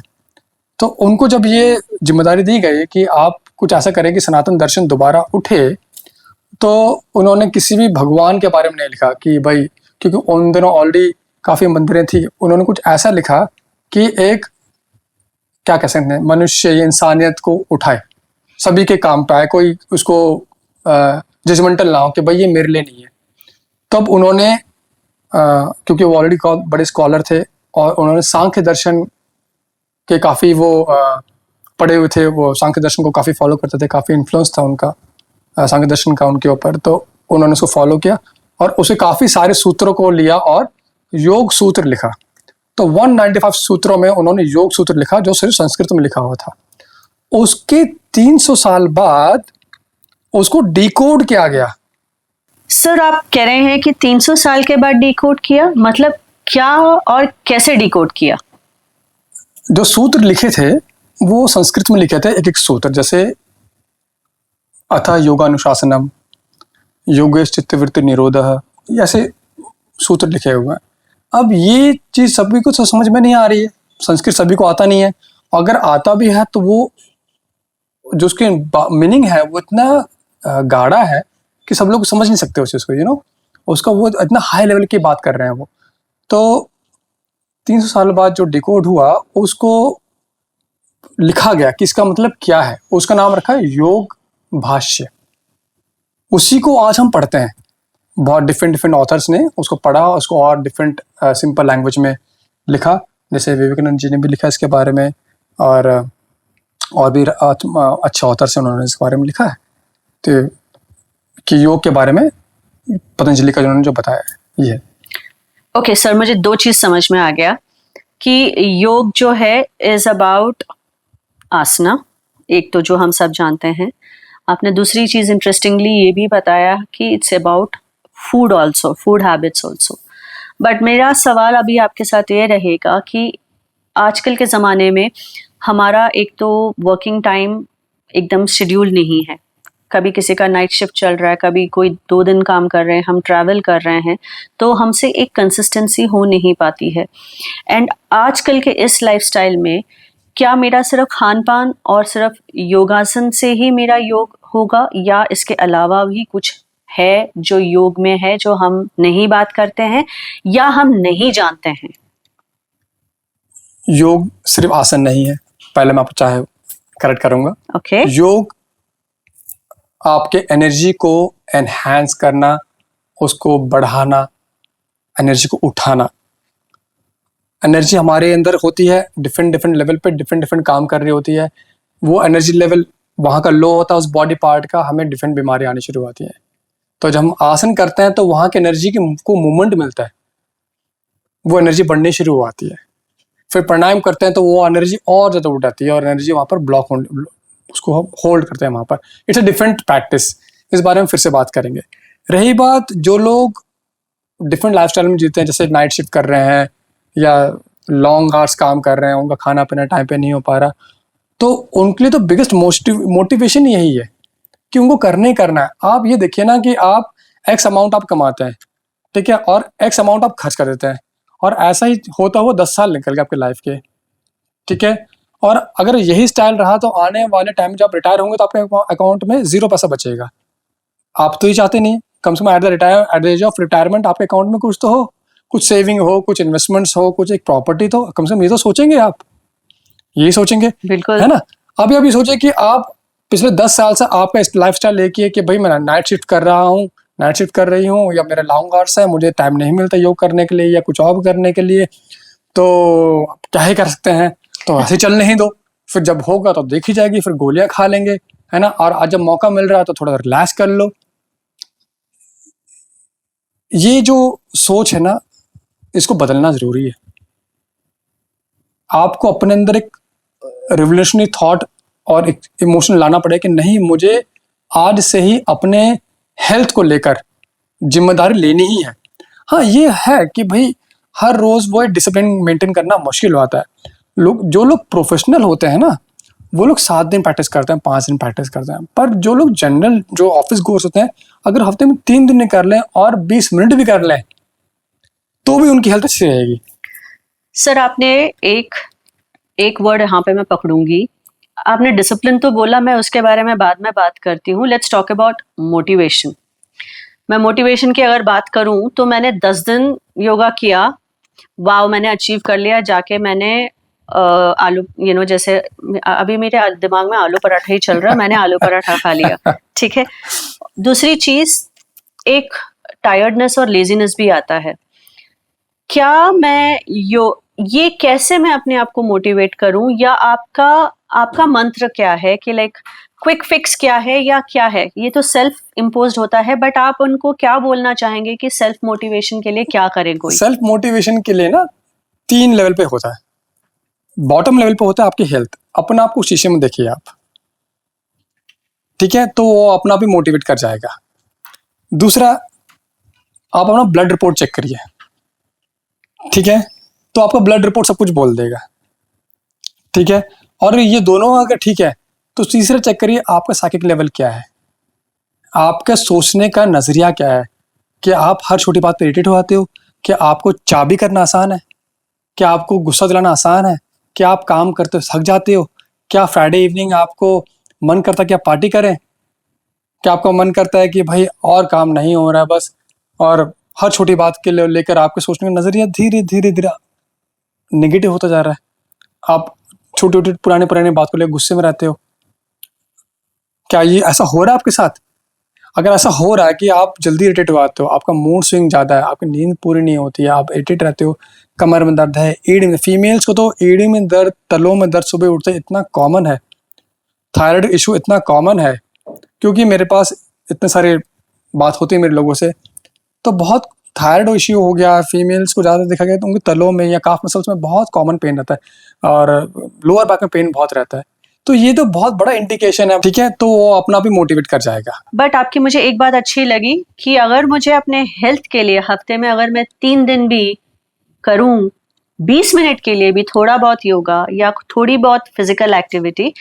तो उनको जब ये जिम्मेदारी दी गई कि आप कुछ ऐसा करें कि सनातन दर्शन दोबारा उठे, तो उन्होंने किसी भी भगवान के बारे में नहीं लिखा कि भाई, क्योंकि उन दिनों ऑलरेडी काफ़ी मंदिरें थी। उन्होंने कुछ ऐसा लिखा कि एक, क्या कह सकते हैं, मनुष्य इंसानियत को उठाए, सभी के काम पे आए, कोई उसको जजमेंटल ना हो कि भाई ये मेरे लिए नहीं है। तब उन्होंने क्योंकि वो ऑलरेडी बड़े स्कॉलर थे और उन्होंने सांख्य दर्शन के काफ़ी वो पढ़े हुए थे, वो सांख्य दर्शन को काफ़ी फॉलो करते थे, काफ़ी इन्फ्लुएंस था उनका सांख्य दर्शन का उनके ऊपर। तो उन्होंने उसको फॉलो किया और उसे काफ़ी सारे सूत्रों को लिया और योग सूत्र लिखा। तो 195 सूत्रों में उन्होंने योग सूत्र लिखा जो सिर्फ संस्कृत में लिखा हुआ था। उसके 300 साल बाद उसको डिकोड किया गया। सर, आप कह रहे हैं कि 300 साल के बाद डिकोड किया, मतलब क्या और कैसे डिकोड किया? जो सूत्र लिखे थे वो संस्कृत में लिखे थे, एक एक सूत्र, जैसे अथ योगानुशासनम, योगेश चित्तवृत्ति निरोधः, ऐसे सूत्र लिखे हुए हैं। अब ये चीज़ सभी को तो समझ में नहीं आ रही है, संस्कृत सभी को आता नहीं है। अगर आता भी है तो वो जो उसके मीनिंग है वो इतना गाढ़ा है कि सब लोग समझ नहीं सकते उस चीज़ को, उसका वो इतना हाई लेवल की बात कर रहे हैं वो। तो 300 साल बाद जो डिकोड हुआ उसको लिखा गया कि इसका मतलब क्या है, उसका नाम रखा है योग भाष्य। उसी को आज हम पढ़ते हैं। बहुत डिफरेंट ऑथर्स ने उसको पढ़ा, उसको और डिफरेंट सिंपल लैंग्वेज में लिखा, जैसे विवेकानंद जी ने भी लिखा इसके बारे में, और भी अच्छे ऑथर्स हैं, उन्होंने इसके बारे में लिखा है। तो कि योग के बारे में पतंजलि का उन्होंने जो बताया है ये। ओके सर, मुझे दो चीज समझ में आ गया कि योग जो है इज अबाउट आसना, एक तो जो हम सब जानते हैं। आपने दूसरी चीज इंटरेस्टिंगली ये भी बताया कि it's about food also, food habits also. But मेरा सवाल अभी आपके साथ ये रहेगा कि आजकल के ज़माने में हमारा एक तो वर्किंग टाइम एकदम शेड्यूल नहीं है, कभी किसी का नाइट शिफ्ट चल रहा है, कभी कोई 2 दिन काम कर रहे हैं, हम ट्रैवल कर रहे हैं, तो हमसे एक कंसिस्टेंसी हो नहीं पाती है। एंड आजकल के इस लाइफस्टाइल में क्या मेरा सिर्फ खान पान और सिर्फ योगासन से ही मेरा योग होगा, या इसके अलावा भी कुछ है जो योग में है जो हम नहीं बात करते हैं या हम नहीं जानते हैं? योग सिर्फ आसन नहीं है, पहले मैं आपको चाहे करेक्ट करूंगा। ओके। योग आपके एनर्जी को एनहांस करना, उसको बढ़ाना, एनर्जी को उठाना। एनर्जी हमारे अंदर होती है, डिफरेंट लेवल पे डिफरेंट काम कर रही होती है। वो एनर्जी लेवल वहाँ का लो होता है उस बॉडी पार्ट का, हमें डिफरेंट बीमारी आनी शुरू होती है। तो जब हम आसन करते हैं तो वहाँ की एनर्जी को मूवमेंट मिलता है, वो एनर्जी बढ़नी शुरू हो आती है। फिर प्राणायाम करते हैं तो वो एनर्जी और ज़्यादा उठ जाती है और एनर्जी वहाँ पर ब्लॉक हो, उसको हम होल्ड करते हैं वहाँ पर। इट्स अ डिफरेंट प्रैक्टिस, इस बारे में फिर से बात करेंगे। रही बात जो लोग डिफरेंट लाइफस्टाइल में जीते हैं, जैसे नाइट शिफ्ट कर रहे हैं या लॉन्ग आवर्स काम कर रहे हैं, उनका खाना पीना टाइम पे नहीं हो पा रहा, तो उनके लिए तो बिगेस्ट मोटिवेशन यही है कि उनको करना ही करना है। आप ये देखिए ना कि आप एक्स अमाउंट आप कमाते हैं, ठीक है, और एक्स अमाउंट आप खर्च कर देते हैं, और ऐसा ही होता हुआ 10 साल निकल गए आपके लाइफ के, ठीक है। और अगर यही स्टाइल रहा तो आने वाले टाइम जब रिटायर होंगे तो आपके अकाउंट में 0 पैसा बचेगा। आप तो ये चाहते नहीं, कम से कम at the age of retirement आपके अकाउंट में कुछ तो हो, कुछ सेविंग हो, कुछ इन्वेस्टमेंट्स हो, कुछ एक प्रॉपर्टी, तो कम से कम ये तो सोचेंगे आप, यही सोचेंगे, बिल्कुल है ना। अभी अभी सोचे कि आप पिछले 10 साल से आपका लाइफ स्टाइल एक ही है कि भाई मैं नाइट शिफ्ट कर रहा हूँ, नाइट शिफ्ट कर रही हूँ, या मेरे लॉन्ग आवर्स है, मुझे टाइम नहीं मिलता योग करने के लिए या कुछ और करने के लिए, तो क्या ही कर सकते हैं, तो ऐसे चलने ही दो, फिर जब होगा तो देखी जाएगी, फिर गोलियां खा लेंगे, है ना। और आज जब मौका मिल रहा है तो थोड़ा रिलैक्स कर लो। ये जो सोच है ना, इसको बदलना जरूरी है। आपको अपने अंदर एक रिवोल्यूशनरी थॉट और एक इमोशन लाना पड़ेगा कि नहीं, मुझे आज से ही अपने हेल्थ को लेकर जिम्मेदारी लेनी ही है। हाँ, ये है कि भाई हर रोज वो डिसिप्लिन मेंटेन करना मुश्किल होता है। जो लोग प्रोफेशनल होते हैं ना, वो लोग 7 दिन प्रैक्टिस करते हैं, 5 दिन प्रैक्टिस करते हैं, पर जो लोग जनरल जो ऑफिस गोर्स होते हैं, अगर हफ्ते में 3 दिन कर लें और 20 मिनट भी कर लें तो भी उनकी हेल्थ अच्छी रहेगी। सर, आपने एक वर्ड यहाँ पे मैं पकड़ूंगी। आपने डिसिप्लिन तो बोला, मैं उसके बारे में बाद में बात करती हूँ। Let's talk about motivation. मैं मोटिवेशन की अगर बात करूं तो मैंने 10 दिन योगा किया, वाव मैंने अचीव कर लिया, जाके मैंने आलू जैसे अभी मेरे दिमाग में आलू पराठा ही चल रहा है, मैंने आलू पराठा खा लिया, ठीक है। दूसरी चीज, एक टायर्डनेस और लेजीनेस भी आता है। क्या मैं ये कैसे मैं अपने आप को मोटिवेट करूं, या आपका मंत्र क्या है कि लाइक क्विक फिक्स क्या है या क्या है? ये तो सेल्फ इम्पोज्ड होता है, बट आप उनको क्या बोलना चाहेंगे कि सेल्फ मोटिवेशन के लिए क्या करे कोई? सेल्फ मोटिवेशन के लिए ना 3 लेवल पे होता है। बॉटम लेवल पे होता है आपकी हेल्थ, अपना आपको शीशे में देखिए आप, ठीक है, तो वो अपना भी मोटिवेट कर जाएगा। दूसरा, आप अपना ब्लड रिपोर्ट चेक करिए, ठीक है, तो आपका ब्लड रिपोर्ट सब कुछ बोल देगा, ठीक है। और ये दोनों अगर ठीक है तो तीसरा चेक करिए आपका साइकिक लेवल क्या है, आपका सोचने का नजरिया क्या है, कि आप हर छोटी बात पे इरिटेट हो जाते हो, कि आपको चाबी करना आसान है, क्या आपको गुस्सा दिलाना आसान है, क्या आप काम करते हो थक जाते हो, क्या फ्राइडे इवनिंग आपको मन करता है कि आप पार्टी करें, क्या आपको मन करता है कि भाई और काम नहीं हो रहा है बस, और हर छोटी बात के लेकर आपके सोचने का नजरिया धीरे धीरे धीरे नेगेटिव होता जा रहा है, आप छोटी छोटी पुरानी बात को लेकर गुस्से में रहते हो। क्या ये ऐसा हो रहा है आपके साथ? अगर ऐसा हो रहा है कि आप जल्दी इरिटेट हो जाते हो, आपका मूड स्विंग ज़्यादा है, आपकी नींद पूरी नहीं होती है, आप इरिटेट रहते हो, कमर में दर्द है, एड़ी में, फीमेल्स को तो एड़ी में दर्द, तलों में दर्द सुबह उठते इतना कॉमन है, थायराइड इशू इतना कॉमन है, क्योंकि मेरे पास इतने सारे बात होती है मेरे लोगों से, तो बहुत थायराइड इश्यू हो गया, फीमेल्स को ज़्यादा देखा गया तो उनके तलों में या काफ मसल्स में बहुत कॉमन पेन रहता है, और लोअर बैक में पेन बहुत रहता है। तो ये तो बहुत बड़ा इंडिकेशन है, ठीक है, तो वो अपना भी मोटिवेट कर जाएगा। बट आपकी मुझे एक बात अच्छी लगी कि अगर मुझे अपने हेल्थ के लिए हफ्ते में अगर मैं 3 दिन भी करूं, 20 मिनट के लिए भी थोड़ा बहुत योगा या थोड़ी बहुत फिजिकल एक्टिविटी,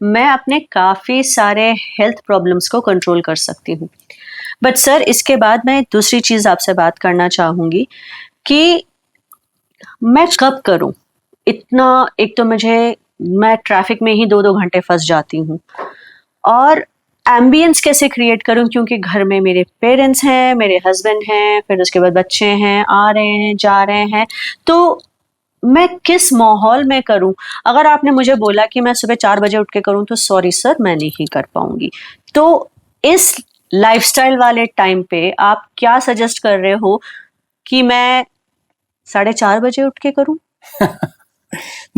मैं अपने काफी सारे हेल्थ प्रॉब्लम्स को कंट्रोल कर सकती हूँ। बट सर, इसके बाद मैं दूसरी चीज आपसे बात करना चाहूंगी कि मैं कब करूं इतना। एक तो मैं ट्रैफिक में ही 2-2 घंटे फंस जाती हूँ, और एम्बियंस कैसे क्रिएट करूं, क्योंकि घर में मेरे पेरेंट्स हैं, मेरे हस्बैंड हैं, फिर उसके बाद बच्चे हैं, आ रहे हैं जा रहे हैं, तो मैं किस माहौल में करूं? अगर आपने मुझे बोला कि मैं सुबह 4 बजे उठ के करूं तो सॉरी सर, मैं नहीं कर पाऊंगी। तो इस लाइफस्टाइल वाले टाइम पे आप क्या सजेस्ट कर रहे हो कि मैं 4:30 बजे उठ के करूं?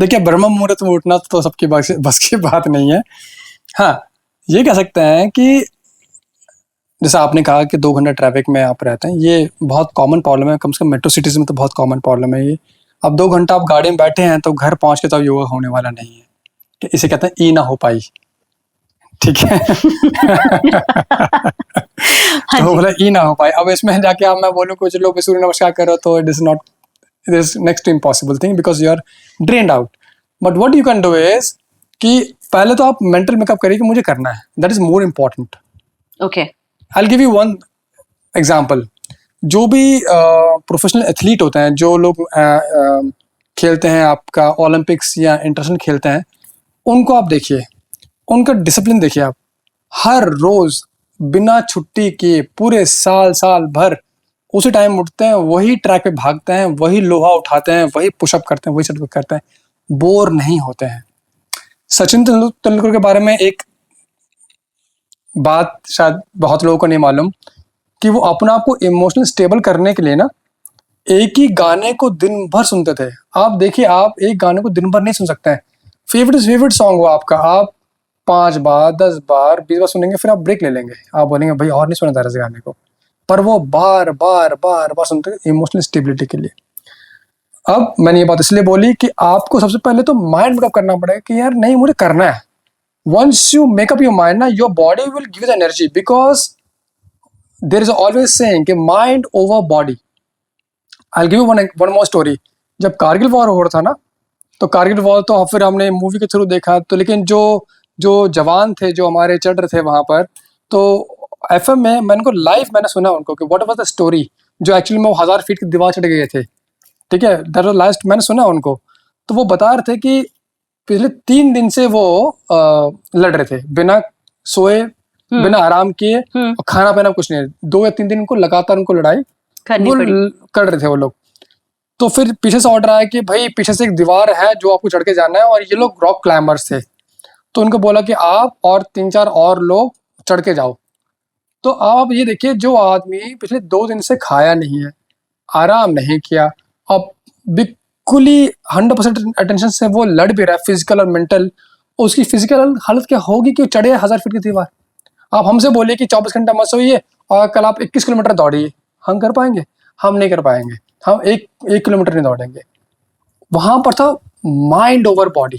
देखिए, ब्रह्म मुहूर्त में उठना तो सबकी बस की बात नहीं है। हाँ, ये कह सकते हैं कि जैसा आपने कहा कि 2 घंटा ट्रैफिक में आप रहते हैं, ये बहुत कॉमन प्रॉब्लम है, कम से कम मेट्रो सिटीज में तो बहुत कॉमन प्रॉब्लम है ये। अब 2 घंटा आप गाड़ी में बैठे हैं तो घर पहुंच के तो योगा होने वाला नहीं है, कि इसे कहते हैं ई ना हो पाई, ठीक है। तो बोला ई ना हो पाई, अब इसमें जाके आप मैं बोलूँ कुछ लोग सूर्य नमस्कार करो तो it is next to impossible thing, because you are drained out. But what you can do is कि पहले तो आप मेंटल मेकअप करिए कि मुझे करना है, that is more important. Okay, I will give you one example. जो भी प्रोफेशनल एथलीट होते हैं, जो लोग खेलते हैं आपका ओलंपिक्स या इंटरनेशनल खेलते हैं, उनको आप देखिए, उनका डिसिप्लिन देखिए आप। हर रोज बिना छुट्टी के पूरे साल साल भर उसी टाइम उठते हैं, वही ट्रैक पे भागते हैं, वही लोहा उठाते हैं, वही पुशअप करते हैं, वही सेटअप करते हैं, बोर नहीं होते हैं। सचिन तेंदुलकर के बारे में एक बात शायद बहुत लोगों को नहीं मालूम कि वो अपने आप को इमोशनल स्टेबल करने के लिए ना एक ही गाने को दिन भर सुनते थे। आप देखिए, आप एक गाने को दिन भर नहीं सुन सकते हैं। फेवरेट सॉन्ग हो आपका, आप 5 बार 10 बार 20 बार सुनेंगे, फिर आप ब्रेक ले लेंगे, आप बोलेंगे भाई और नहीं सुना था इस गाने को, पर वो बार बार बार बार सुनते थे इमोशनल स्टेबिलिटी के लिए। अब मैंने ये बात इसलिए बोली कि आपको सबसे पहले तो माइंड मेकअप करना पड़ेगा कि यार नहीं, मुझे करना है। Once you make up your mind ना, your body will give the energy, because there is always saying कि mind over body. I give you one more story. जब कारगिल वॉर हो रहा था ना, तो कारगिल वॉर तो फिर हमने मूवी के थ्रू देखा, तो लेकिन जो जो जवान थे, जो हमारे चढ़ रहे थे वहां पर, तो एफएम में मैंने उनको लाइव मैंने सुना उनको कि व्हाट वाज द स्टोरी, जो एक्चुअली में वो 1000 फीट की दीवार चढ़ गए थे, ठीक है, दैट वाज लास्ट मैंने सुना उनको। तो वो बता रहे थे कि पिछले 3 दिन से वो लड़ रहे थे, बिना सोए, बिना आराम किए, और खाना पीना कुछ नहीं, 2 या 3 दिन उनको लगातार उनको लड़ाई कर रहे थे वो लोग। तो फिर पीछे से ऑर्डर आया कि भाई पीछे से एक दीवार है जो आपको चढ़ के जाना है, और ये लोग रॉक क्लाइंबर्स थे, तो उनको बोला कि आप और 3-4 और लोग चढ़ के जाओ। तो आप ये देखिए, जो आदमी पिछले 2 दिन से खाया नहीं है, आराम नहीं किया, अब बिल्कुल ही 100% अटेंशन से वो लड़ भी रहा है, फिजिकल और मेंटल, उसकी फिजिकल हालत क्या होगी कि चढ़े 1000 फीट की दीवार। आप हमसे बोलिए कि 24 घंटा मत सोइए और कल आप 21 किलोमीटर दौड़िए, हम कर पाएंगे? हम नहीं कर पाएंगे, हम एक किलोमीटर नहीं दौड़ेंगे। वहां पर था mind over body.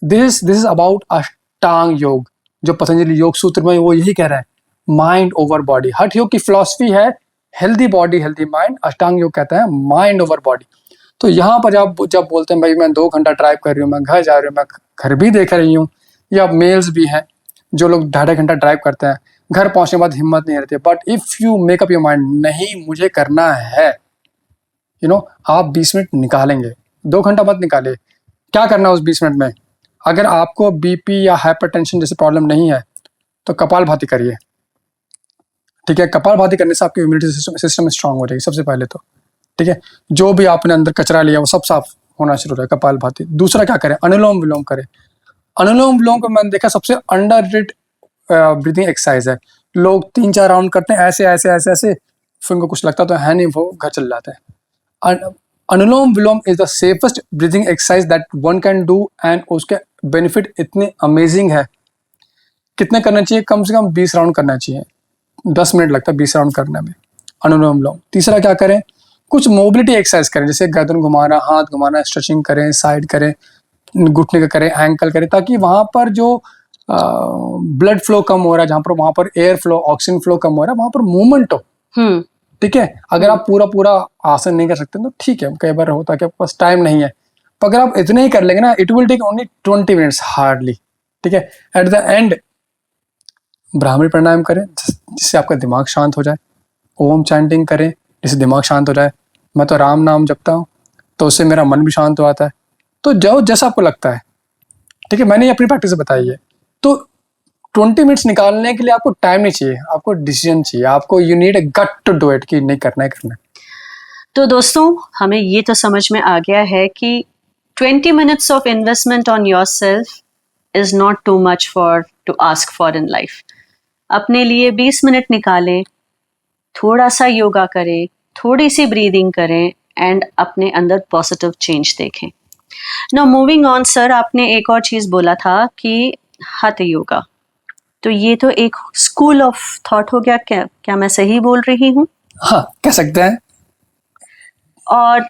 This is about अष्टांग योग, जो पतंजलि योग सूत्र में वो यही कह रहा है, माइंड ओवर बॉडी। हठ योग की फिलॉसफी है हेल्दी बॉडी हेल्दी माइंड, अष्टांग योग कहता है माइंड ओवर बॉडी। तो यहाँ पर जब बोलते हैं भाई मैं 2 घंटा ड्राइव कर रही हूँ, मैं घर जा रही हूँ, मैं घर भी देख रही हूँ, या मेल्स भी हैं जो लोग 2.5 घंटा ड्राइव करते हैं, घर पहुंचने के बाद हिम्मत नहीं रहती, but if you make up your mind, नहीं मुझे करना है, आप 20 मिनट निकालेंगे, 2 घंटा मत निकाले। क्या करना है उस 20 मिनट में? अगर आपको बीपी या हाइपरटेंशन जैसी प्रॉब्लम नहीं है तो कपालभाति करिए, ठीक है। कपालभाति करने से आपकी इम्यूनिटी सिस्टम स्ट्रांग हो जाएगी सबसे पहले तो, ठीक है। जो भी आपने अंदर कचरा लिया वो सब साफ होना शुरू हो जाएगा, कपालभाति। दूसरा क्या करें? अनुलोम विलोम करें। अनुलोम विलोम को मैंने देखा सबसे अंडररेटेड ब्रीथिंग एक्सरसाइज है। लोग 3-4 राउंड करते हैं ऐसे ऐसे ऐसे ऐसे, फिर उनको कुछ लगता तो है नहीं, वो घर चल जाते हैं। Anulom Vilom is the safest breathing exercise that one can do, and उसके बेनिफिट इतने अमेजिंग है। कितने करना चाहिए? कम से कम 20 राउंड करना चाहिए, 10 मिनट लगता है 20 राउंड करने में अनुलोम विलोम। तीसरा क्या करें? कुछ मोबिलिटी एक्सरसाइज करें, जैसे गर्दन घुमाना, हाथ घुमाना, स्ट्रेचिंग करें, साइड करें, घुटने का करें, एंकल करें, ताकि वहां पर जो ब्लड फ्लो कम हो रहा है, जहां पर वहां पर एयर फ्लो, ऑक्सीजन फ्लो कम हो रहा है, वहां पर मूवमेंट हो, ठीक है। अगर आप पूरा आसन नहीं कर सकते तो ठीक है, कई बार होता है कि आपके पास टाइम नहीं है, पर अगर आप इतने ही कर लेंगे ना, it will take only 20 minutes hardly, ठीक है। At the end Brahmani pranayama करें जिससे आपका दिमाग शांत हो जाए, ओम चैंटिंग करें जिससे दिमाग शांत हो जाए। मैं तो राम नाम जपता हूँ तो उससे मेरा मन भी शांत हो आता है। तो जो जैसा आपको लगता है, ठीक है, मैंने अपनी प्रैक्टिस से बताई है। तो 20 मिनट्स निकालने के लिए आपको टाइम नहीं चाहिए, आपको डिसीजन चाहिए, आपको you need a gut to do it, कि नहीं करना है करना है। तो दोस्तों, हमें ये तो समझ में आ गया है कि 20 minutes of investment on yourself is not too much to ask for in life. अपने लिए 20 मिनट निकालें, थोड़ा सा योगा करें, थोड़ी सी ब्रीदिंग करें, एंड अपने अंदर पॉजिटिव चेंज देखें। नाउ मूविंग ऑन सर, आपने एक और चीज़ बोला था कि हठ योगा, तो ये तो एक स्कूल ऑफ थॉट हो गया, क्या मैं सही बोल रही हूँ? हाँ, कह सकते हैं। और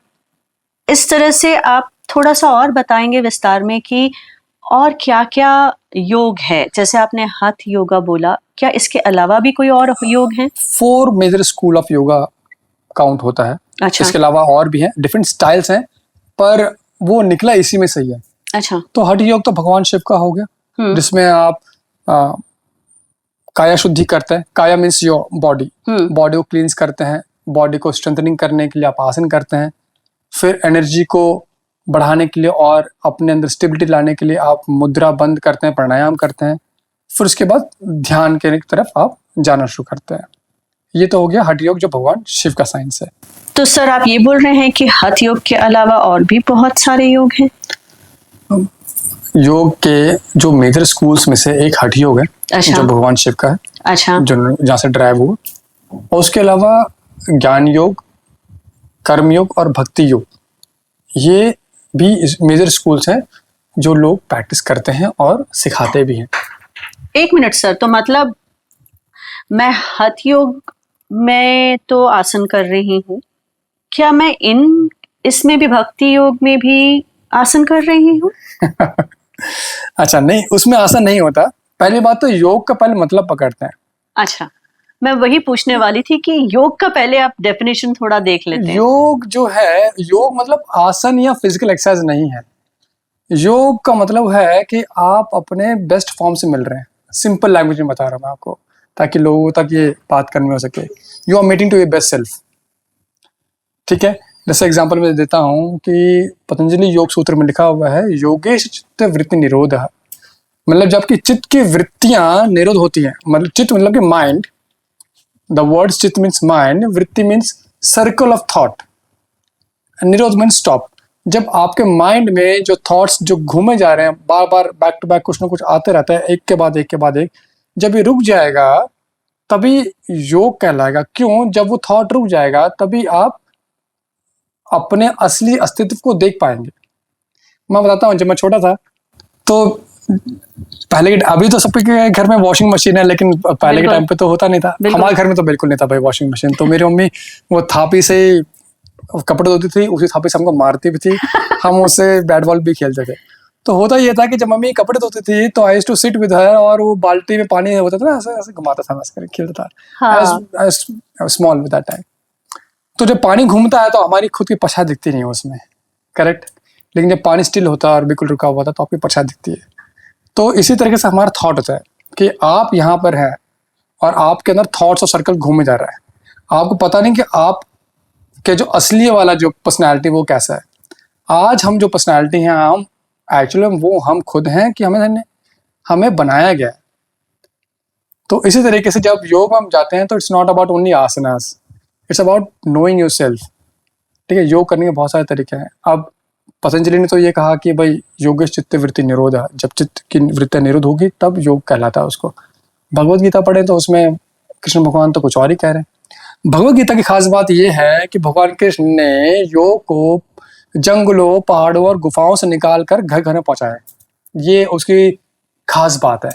इस तरह से आप थोड़ा सा और बताएंगे विस्तार में कि और क्या क्या योग है? जैसे आपने हठ योगा बोला, क्या इसके अलावा भी कोई और योग हैं? 4 major school of yoga count होता है। अच्छा। इसके अलावा और भी हैं, डिफरेंट स्टाइल्स हैं, पर वो निकला इसी में सही है। अच्छा। तो हठ योग तो भगवान शिव का हो गया, जिसमें आप काया शुद्धि करते हैं। काया मीन्स योर बॉडी, बॉडी को क्लींस करते हैं, बॉडी को स्ट्रेंथनिंग करने के लिए आप आसन करते हैं। फिर एनर्जी को बढ़ाने के लिए और अपने अंदर स्टेबिलिटी लाने के लिए आप मुद्रा बंद करते हैं, प्राणायाम करते हैं। फिर उसके बाद ध्यान के तरफ आप जाना शुरू करते हैं। ये तो हो गया हठ योग, जो भगवान शिव का साइंस है। तो सर आप ये बोल रहे हैं कि हठ योग के अलावा और भी बहुत सारे योग हैं? योग के जो मेजर स्कूल्स में से एक हठ योग है, अच्छा। जो भगवान शिव का है, अच्छा। जो जहाँ से ड्राइव हुआ। और उसके अलावा ज्ञान योग, कर्म योग और भक्ति योग, ये भी मेजर स्कूल्स हैं जो लोग प्रैक्टिस करते हैं और सिखाते भी हैं। एक मिनट सर, तो मतलब मैं हठ योग में तो आसन कर रही हूँ, क्या मैं इसमें भी भक्ति योग में भी आसन कर रही हूँ? अच्छा, नहीं, उसमें आसन नहीं होता। पहली बात तो योग का पहले मतलब पकड़ते हैं। अच्छा, मैं वही पूछने वाली थी कि योग का पहले आप डेफिनेशन थोड़ा देख लेते हैं। योग जो है, योग मतलब आसन या फिजिकल एक्सरसाइज नहीं है। योग का मतलब है कि आप अपने बेस्ट फॉर्म से मिल रहे हैं। सिंपल लैंग्वेज में बता रहा हूँ मैं आपको, ताकि लोगों तक ये बात करने में हो सके। You are meeting to your best self. ठीक है, जैसे एग्जांपल मैं देता हूँ कि पतंजलि योग सूत्र में लिखा हुआ है, योगेश चित्त वृत्ति निरोध। मतलब जबकि चित्त की वृत्तियां निरोध होती हैं, मतलब चित्त मतलब कि माइंड, द वर्ड चित्त मीन्स माइंड, वृत्ति मीन्स सर्कल ऑफ थॉट, निरोध मीन्स स्टॉप। जब आपके माइंड में जो थॉट्स जो घूमे जा रहे हैं, बार बार बैक टू बैक कुछ ना कुछ आते रहता है, एक के बाद एक के बाद एक, जब ये रुक जाएगा तभी योग कहलाएगा। क्यों? जब वो थॉट रुक जाएगा तभी आप अपने असली अस्तित्व को देख पाएंगे। मैं बताता हूँ, जब मैं छोटा था तो पहले के, अभी तो सबके घर में वॉशिंग मशीन है, लेकिन पहले के टाइम पे तो होता नहीं था। हमारे घर में तो बिल्कुल नहीं था भाई वॉशिंग मशीन। तो मेरी मम्मी वो थापी से कपड़े धोती थी, उसी थापी से हमको मारती भी थी। हम उससे बैट बॉल भी खेलते थे। तो होता ये था कि जब मम्मी कपड़े धोती थी तो I used to sit with her, और वो बाल्टी में पानी होता था ना, ऐसे ऐसे घुमाता था, मैं खेलता था। हाँ। Small with that time. तो जब पानी घूमता है तो हमारी खुद की परछाई दिखती नहीं है उसमें, करेक्ट। लेकिन जब पानी स्टिल होता है और बिल्कुल रुका हुआ था तो आपकी परछाई दिखती है। तो इसी तरीके से हमारा थॉट होता है कि आप यहाँ पर हैं और आपके अंदर थॉट्स और सर्कल घूमे जा रहा है। आपको पता नहीं कि आप के जो असली वाला जो पर्सनैलिटी वो कैसा है। आज हम जो पर्सनैलिटी हैं, हम एक्चुअली वो हम खुद हैं कि हमें बनाया गया है। तो इसी तरीके से जब योग में हम जाते हैं तो it's not about only asanas, it's about knowing yourself. ठीक है, योग करने के बहुत सारे तरीके हैं। अब पतंजलि ने तो ये कहा कि भाई योगेश चित्त वृत्ति निरोध, जब चित्त की वृत्ति निरोध होगी तब योग कहलाता है उसको। भगवत गीता पढ़े तो उसमें कृष्ण भगवान तो कुछ और ही कह रहे हैं। भगवत गीता की खास बात यह है कि भगवान कृष्ण ने योग को जंगलों, पहाड़ों और गुफाओं से निकाल कर घर घर में पहुंचाया। ये उसकी खास बात है,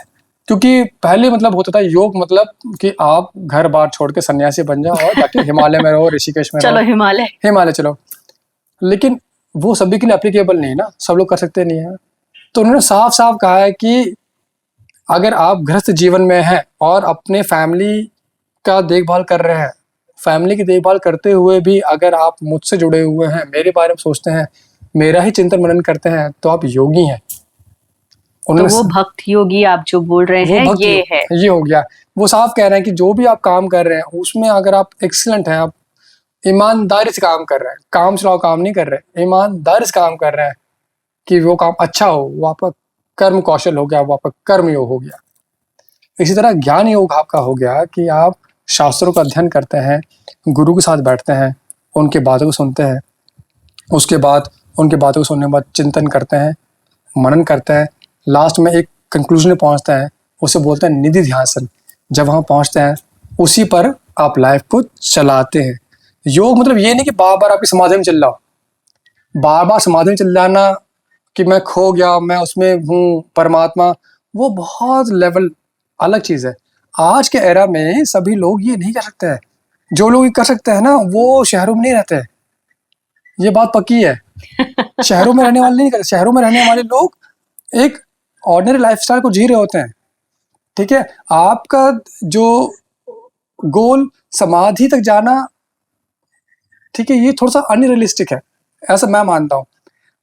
क्योंकि पहले मतलब होता था योग मतलब कि आप घर बार छोड़ के सन्यासी बन जाओ और जाके हिमालय में रहो, ऋषिकेश में चलो रहो, हिमालय चलो। लेकिन वो सभी के लिए एप्लीकेबल नहीं ना, सब लोग कर सकते नहीं है। तो उन्होंने साफ साफ कहा है कि अगर आप गृहस्थ जीवन में हैं और अपने फैमिली का देखभाल कर रहे हैं, फैमिली की देखभाल करते हुए भी अगर आप मुझसे जुड़े हुए हैं, मेरे बारे में सोचते हैं, मेरा ही चिंतन मनन करते हैं, तो आप योगी हैं। तो वो भक्त योगी आप जो बोल रहे हैं ये है, ये हो गया। वो साफ कह रहे हैं कि जो भी आप काम कर रहे हैं उसमें अगर आप एक्सीलेंट हैं, आप ईमानदारी से काम कर रहे हैं, काम चलाओ काम नहीं कर रहे, ईमानदारी से काम कर रहे हैं कि वो काम अच्छा हो, वो आपका कर्म कौशल हो गया, वो आपका कर्म योग हो गया। इसी तरह ज्ञान योग आपका हो गया कि आप शास्त्रों का अध्ययन करते हैं, गुरु के साथ बैठते हैं, उनके बातों को सुनते हैं, उसके बाद उनके बातों को सुनने के बाद चिंतन करते हैं, मनन करते हैं, लास्ट में एक कंक्लूजन में पहुंचते हैं, उसे बोलते हैं निधि ध्यासन। जब वहाँ पहुँचते हैं उसी पर आप लाइफ को चलाते हैं। योग मतलब ये नहीं कि बार बार आपकी समाधि में चल रहा हो, बार बार समाधि में चल जाना कि मैं खो गया, मैं उसमें हूँ परमात्मा, वो बहुत लेवल अलग चीज़ है। आज के एरा में सभी लोग ये नहीं कर सकते हैं। जो लोग ये कर सकते हैं ना, वो शहरों में नहीं रहते हैं, ये बात पक्की है। शहरों में रहने वाले नहीं करते। शहरों में रहने वाले लोग एक ऑर्डिनरी लाइफस्टाइल को जी रहे होते हैं। ठीक है, आपका जो गोल समाधि तक जाना, ठीक है, ये थोड़ा सा अनरियलिस्टिक है, ऐसा मैं मानता हूँ।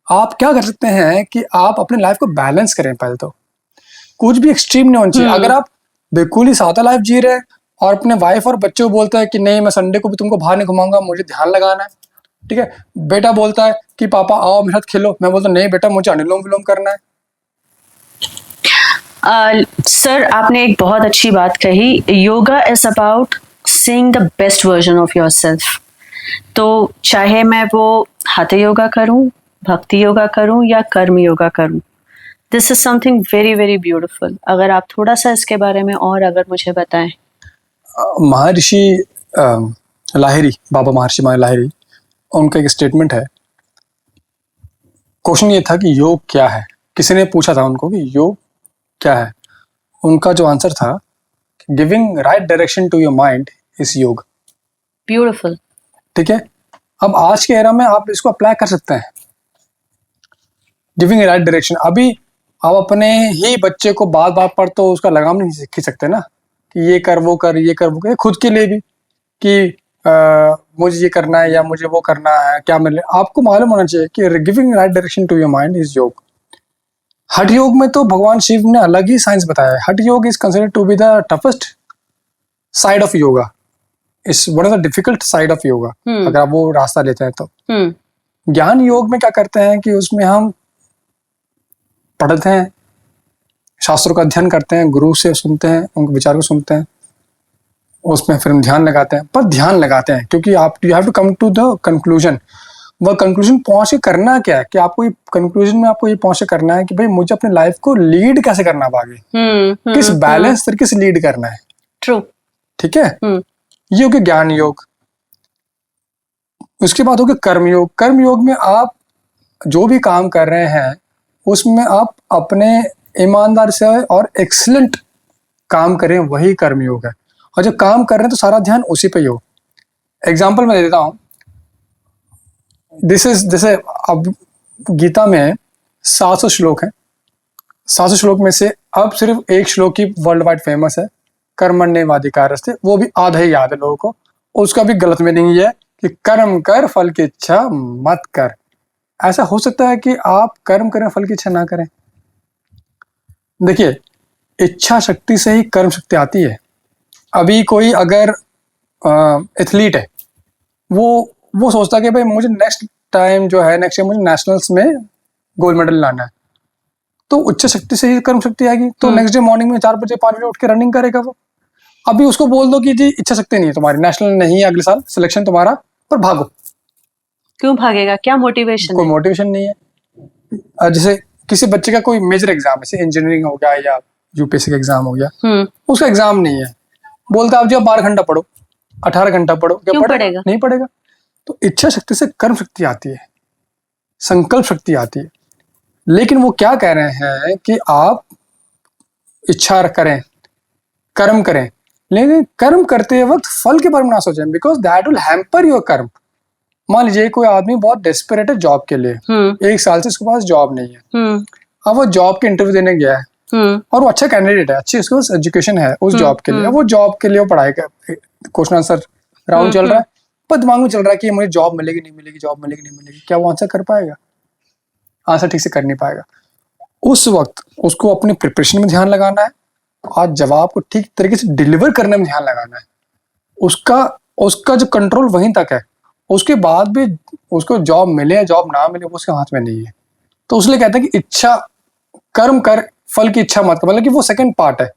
आप क्या कर सकते हैं कि आप अपने लाइफ को बैलेंस करें। पहले तो कुछ भी एक्सट्रीम नहीं होना चाहिए। अगर आप बिल्कुल ही सादा लाइफ जी रहे हैं और अपने वाइफ और बच्चों को बोलता है कि नहीं मैं संडे को भी तुमको बाहर नहीं घुमाऊंगा, मुझे ध्यान लगाना है। ठीक है, बेटा बोलता है कि पापा आओ मेरे साथ खेलो, मैं बोलता नहीं बेटा मुझे अनुलोम विलोम करना है। सर आपने एक बहुत अच्छी बात कही, yoga is about seeing the best version of yourself. तो चाहे मैं वो hatha योगा करूं, भक्ति योगा करूं या कर्म योगा करूं, this is something very very beautiful. अगर आप थोड़ा सा इसके बारे में और अगर मुझे बताएं। महर्षि लाहिरी, बाबा महर्षि लाहिरी, उनका एक स्टेटमेंट है। क्वेश्चन ये था कि योग क्या है, किसी ने पूछा था उनको कि योग क्या है। उनका जो आंसर था, giving right direction to your mind is yoga. Beautiful. ठीक है, अब आज के एरा में आप इसको अप्लाई कर सकते हैं, गिविंग राइट डायरेक्शन। अभी आप अपने ही बच्चे को बात बात पर तो उसका लगाम नहीं खींच सकते ना कि ये कर वो कर, ये कर वो कर। खुद के लिए भी कि मुझे ये करना है या मुझे वो करना है, क्या मिले, आपको मालूम होना चाहिए कि giving right direction to your mind is yoga. Hatha योग में तो भगवान शिव ने अलग ही साइंस बताया है। Hatha yoga is considered to be the toughest side of yoga, is one of the difficult side of yoga, अगर आप वो रास्ता लेते हैं तो। ज्ञान योग में क्या करते हैं कि उसमें हम पढ़ते हैं, शास्त्रों का अध्ययन करते हैं, गुरु से सुनते हैं, उनके विचार को सुनते हैं, उसमें फिर हम ध्यान लगाते हैं। पर ध्यान लगाते हैं क्योंकि आप you have to come to the conclusion. वह कंक्लूजन पहुंच के करना क्या है, कि आपको ये कंक्लूजन में आपको ये पहुंच के करना है कि भाई मुझे अपने लाइफ को लीड कैसे करना है आगे, किस बैलेंस तरीके से लीड करना है। ट्रू। ठीक है, ये हो गया ज्ञान योग। उसके बाद हो गया कर्म योग। कर्म योग में आप जो भी काम कर रहे हैं उसमें आप अपने ईमानदार से और एक्सीलेंट काम करें, वही कर्म योग है। और जब काम कर रहे हैं तो सारा ध्यान उसी पे ही हो। एग्जाम्पल मैं दे देता हूं, दिस इज जैसे अब गीता में 700 श्लोक हैं। 700 श्लोक में से अब सिर्फ एक श्लोक ही वर्ल्ड वाइड फेमस है, कर्मण्येवाधिकारस्ते, वो भी आधा ही याद है लोगों को। उसका भी गलत मीनिंग ये है कि कर्म कर फल की इच्छा मत कर। ऐसा हो सकता है कि आप कर्म करें फल की इच्छा ना करें। देखिए, इच्छा शक्ति से ही कर्म शक्ति आती है। अभी कोई अगर एथलीट है, वो सोचता है कि भाई मुझे नेक्स्ट टाइम जो है, नेक्स्ट ईयर मुझे नेशनल्स में गोल्ड मेडल लाना है, तो इच्छा शक्ति से ही कर्म शक्ति आएगी। तो नेक्स्ट डे मॉर्निंग में 4 बजे 5 बजे उठ के रनिंग करेगा वो। अभी उसको बोल दो कि जी इच्छा शक्ति नहीं है तुम्हारी, नेशनल नहीं है अगले साल, सिलेक्शन तुम्हारा, पर भागो। क्यों भागेगा, क्या मोटिवेशन? कोई मोटिवेशन नहीं है। जैसे किसी बच्चे का कोई मेजर एग्जाम, जैसे इंजीनियरिंग हो गया या यूपीएससी का एग्जाम हो गया, उसका एग्जाम नहीं है, बोलता है आप जो 12 घंटा पढ़ो, 18 घंटा पढ़ो, क्या पढ़ेगा? नहीं पढ़ेगा। तो इच्छा शक्ति से कर्म शक्ति आती है, संकल्प शक्ति आती है। लेकिन वो क्या कह रहे हैं कि आप इच्छा करें, कर्म करें, लेकिन कर्म करते वक्त फल के बारे में ना सोचें, because that will hamper your कर्म। मान लीजिए कोई आदमी बहुत डेस्परेट है जॉब के लिए, 1 साल से उसके पास जॉब नहीं है, अब वो जॉब के इंटरव्यू देने गया है और वो अच्छा कैंडिडेट है, अच्छी उसके पास एजुकेशन है उस जॉब के लिए, वो जॉब के लिए वो पढ़ाई का क्वेश्चन आंसर राउंड चल रहा है, पर दिमाग में चल रहा है कि मुझे जॉब मिलेगी नहीं मिलेगी, जॉब मिलेगी नहीं मिलेगी। क्या वो आंसर कर पाएगा? आंसर ठीक से कर नहीं पाएगा। उस वक्त उसको अपनी प्रिपरेशन में ध्यान लगाना है और जवाब को ठीक तरीके से डिलीवर करने में ध्यान लगाना है। उसका जो कंट्रोल वहीं तक है, उसके बाद भी उसको जॉब मिले या जॉब ना मिले वो उसके हाथ में नहीं है। तो उसलिए कहते हैं कि इच्छा कर्म कर, फल की इच्छा मत कर, मतलब कि वो सेकंड पार्ट है।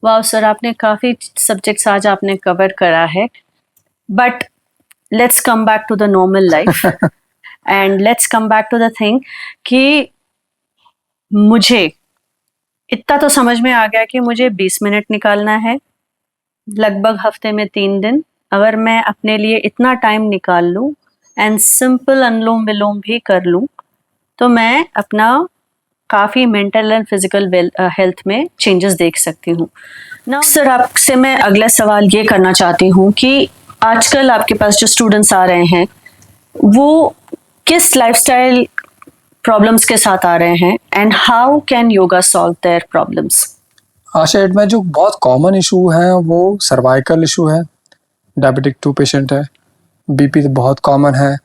वाह सर, आपने काफी सब्जेक्ट्स आज आपने कवर करा है, but let's come back to the normal life and let's come back to the thing कि मुझे इतना तो समझ में आ गया कि मुझे 20 मिनट निकालना है लगभग हफ्ते में 3 दिन। अगर मैं अपने लिए इतना टाइम निकाल लूं एंड सिंपल अनुलोम विलोम भी कर लूं तो मैं अपना काफ़ी मेंटल एंड फिजिकल हेल्थ में चेंजेस देख सकती हूँ। ना सर, आपसे मैं अगला सवाल ये करना चाहती हूँ कि आजकल आपके पास जो स्टूडेंट्स आ रहे हैं वो किस लाइफस्टाइल प्रॉब्लम्स के साथ आ रहे हैं and how can yoga solve their problems? Asha, में जो बहुत कॉमन इशू है वो सर्वाइकल इशू है, डायबिटिक 2 पेशेंट है, बीपी तो बहुत कॉमन है,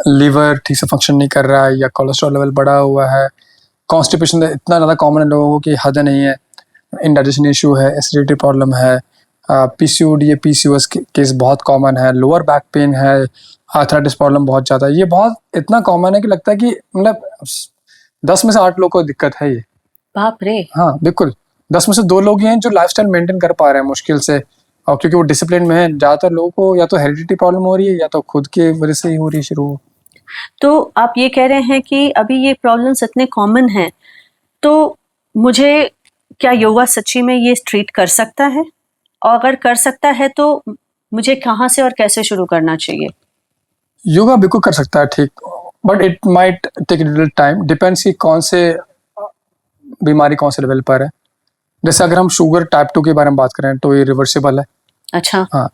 लीवर ठीक से फंक्शन नहीं कर रहा है या कोलेस्ट्रॉल लेवल बढ़ा हुआ है कॉन्स्टिपेशन इतना ज़्यादा कॉमन है लोगों को कि हद नहीं है, इंडाइजेशन इशू है, एसिडिटी प्रॉब्लम है, पीसीओडी या पीसीओएस केस बहुत कॉमन है, लोअर बैक पेन है, आर्थराइटिस प्रॉब्लम बहुत ज़्यादा है। ये बहुत इतना कॉमन है कि लगता है कि मतलब 10 में से 8 लोग को दिक्कत है ये। बाप रे। हाँ बिल्कुल, 10 में से 2 लोग ही हैं जो लाइफस्टाइल मेंटेन कर पा रहे हैं मुश्किल से, और क्योंकि वो डिसिप्लिन में है। ज़्यादातर लोगों को या तो हेरिडिटी प्रॉब्लम हो रही है या तो खुद की वजह से ही हो रही है शुरू। तो आप ये कह रहे हैं कि अभी ये प्रॉब्लम्स इतने कॉमन हैं, तो मुझे क्या योगा सच्ची में ये ट्रीट कर सकता है? और अगर कर सकता है तो मुझे कहाँ से और कैसे शुरू करना चाहिए? योगा बिल्कुल कर सकता है ठीक, but it might take little time, depends कि कौन से बीमारी कौन से लेवल पर है। जैसे अगर हम शुगर टाइप 2 के बारे में बात करें तो ये रिवर्सिबल है। अच्छा। हाँ,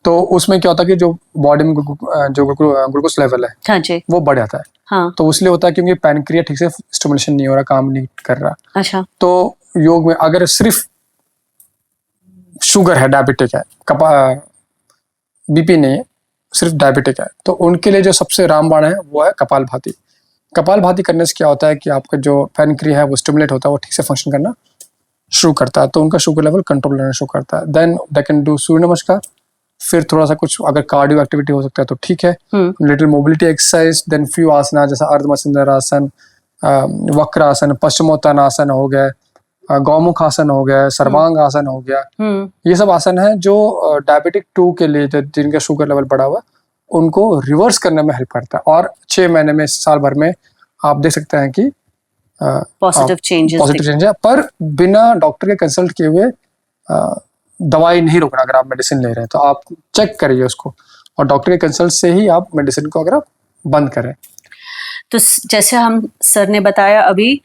तो उसमें क्या होता है कि जो बॉडी में जो ग्लूकोज लेवल है हाँ जी। वो बढ़ जाता है। हाँ। तो इसलिए होता है क्योंकि पैनक्रिया ठीक से स्टिमुलेशन नहीं हो रहा, काम नहीं कर रहा। अच्छा। तो योग में अगर सिर्फ शुगर है, डायबिटिक है, बीपी नहीं है, सिर्फ डायबिटिक है, तो उनके लिए जो सबसे रामबाण है वो है कपालभाति। कपालभाति करने से क्या होता है कि आपका जो पैनक्रिया है वो स्टिमुलेट होता है, वो ठीक से फंक्शन करना शुरू करता है, तो उनका शुगर लेवल कंट्रोल करना शुरू करता है। देन दे कैन डू सूर्य नमस्कार, फिर थोड़ा सा कुछ अगर कार्डियो एक्टिविटी हो सकता है तो ठीक है, little mobility exercise, then few asana जैसा अर्धमसंदर आसन, वक्र आसन, पश्चिमोत्तानासन हो गया, गौमुख आसन हो गया, सर्वांग आसन हो गया। ये सब आसन है जो डायबिटिक 2 के लिए, जिनका शुगर लेवल बढ़ा हुआ है, उनको रिवर्स करने में हेल्प करता है। और 6 महीने में, साल भर में आप देख सकते हैं कि पॉजिटिव चेंजेस है, पर बिना डॉक्टर के कंसल्ट किए हुए दवाई नहीं रोकना। अगर आप मेडिसिन ले रहे हैं तो आप चेक करिए उसको, और डॉक्टर के कंसल्ट से ही आप मेडिसिन को अगर आप बंद करें। तो जैसे हम सर ने बताया, अभी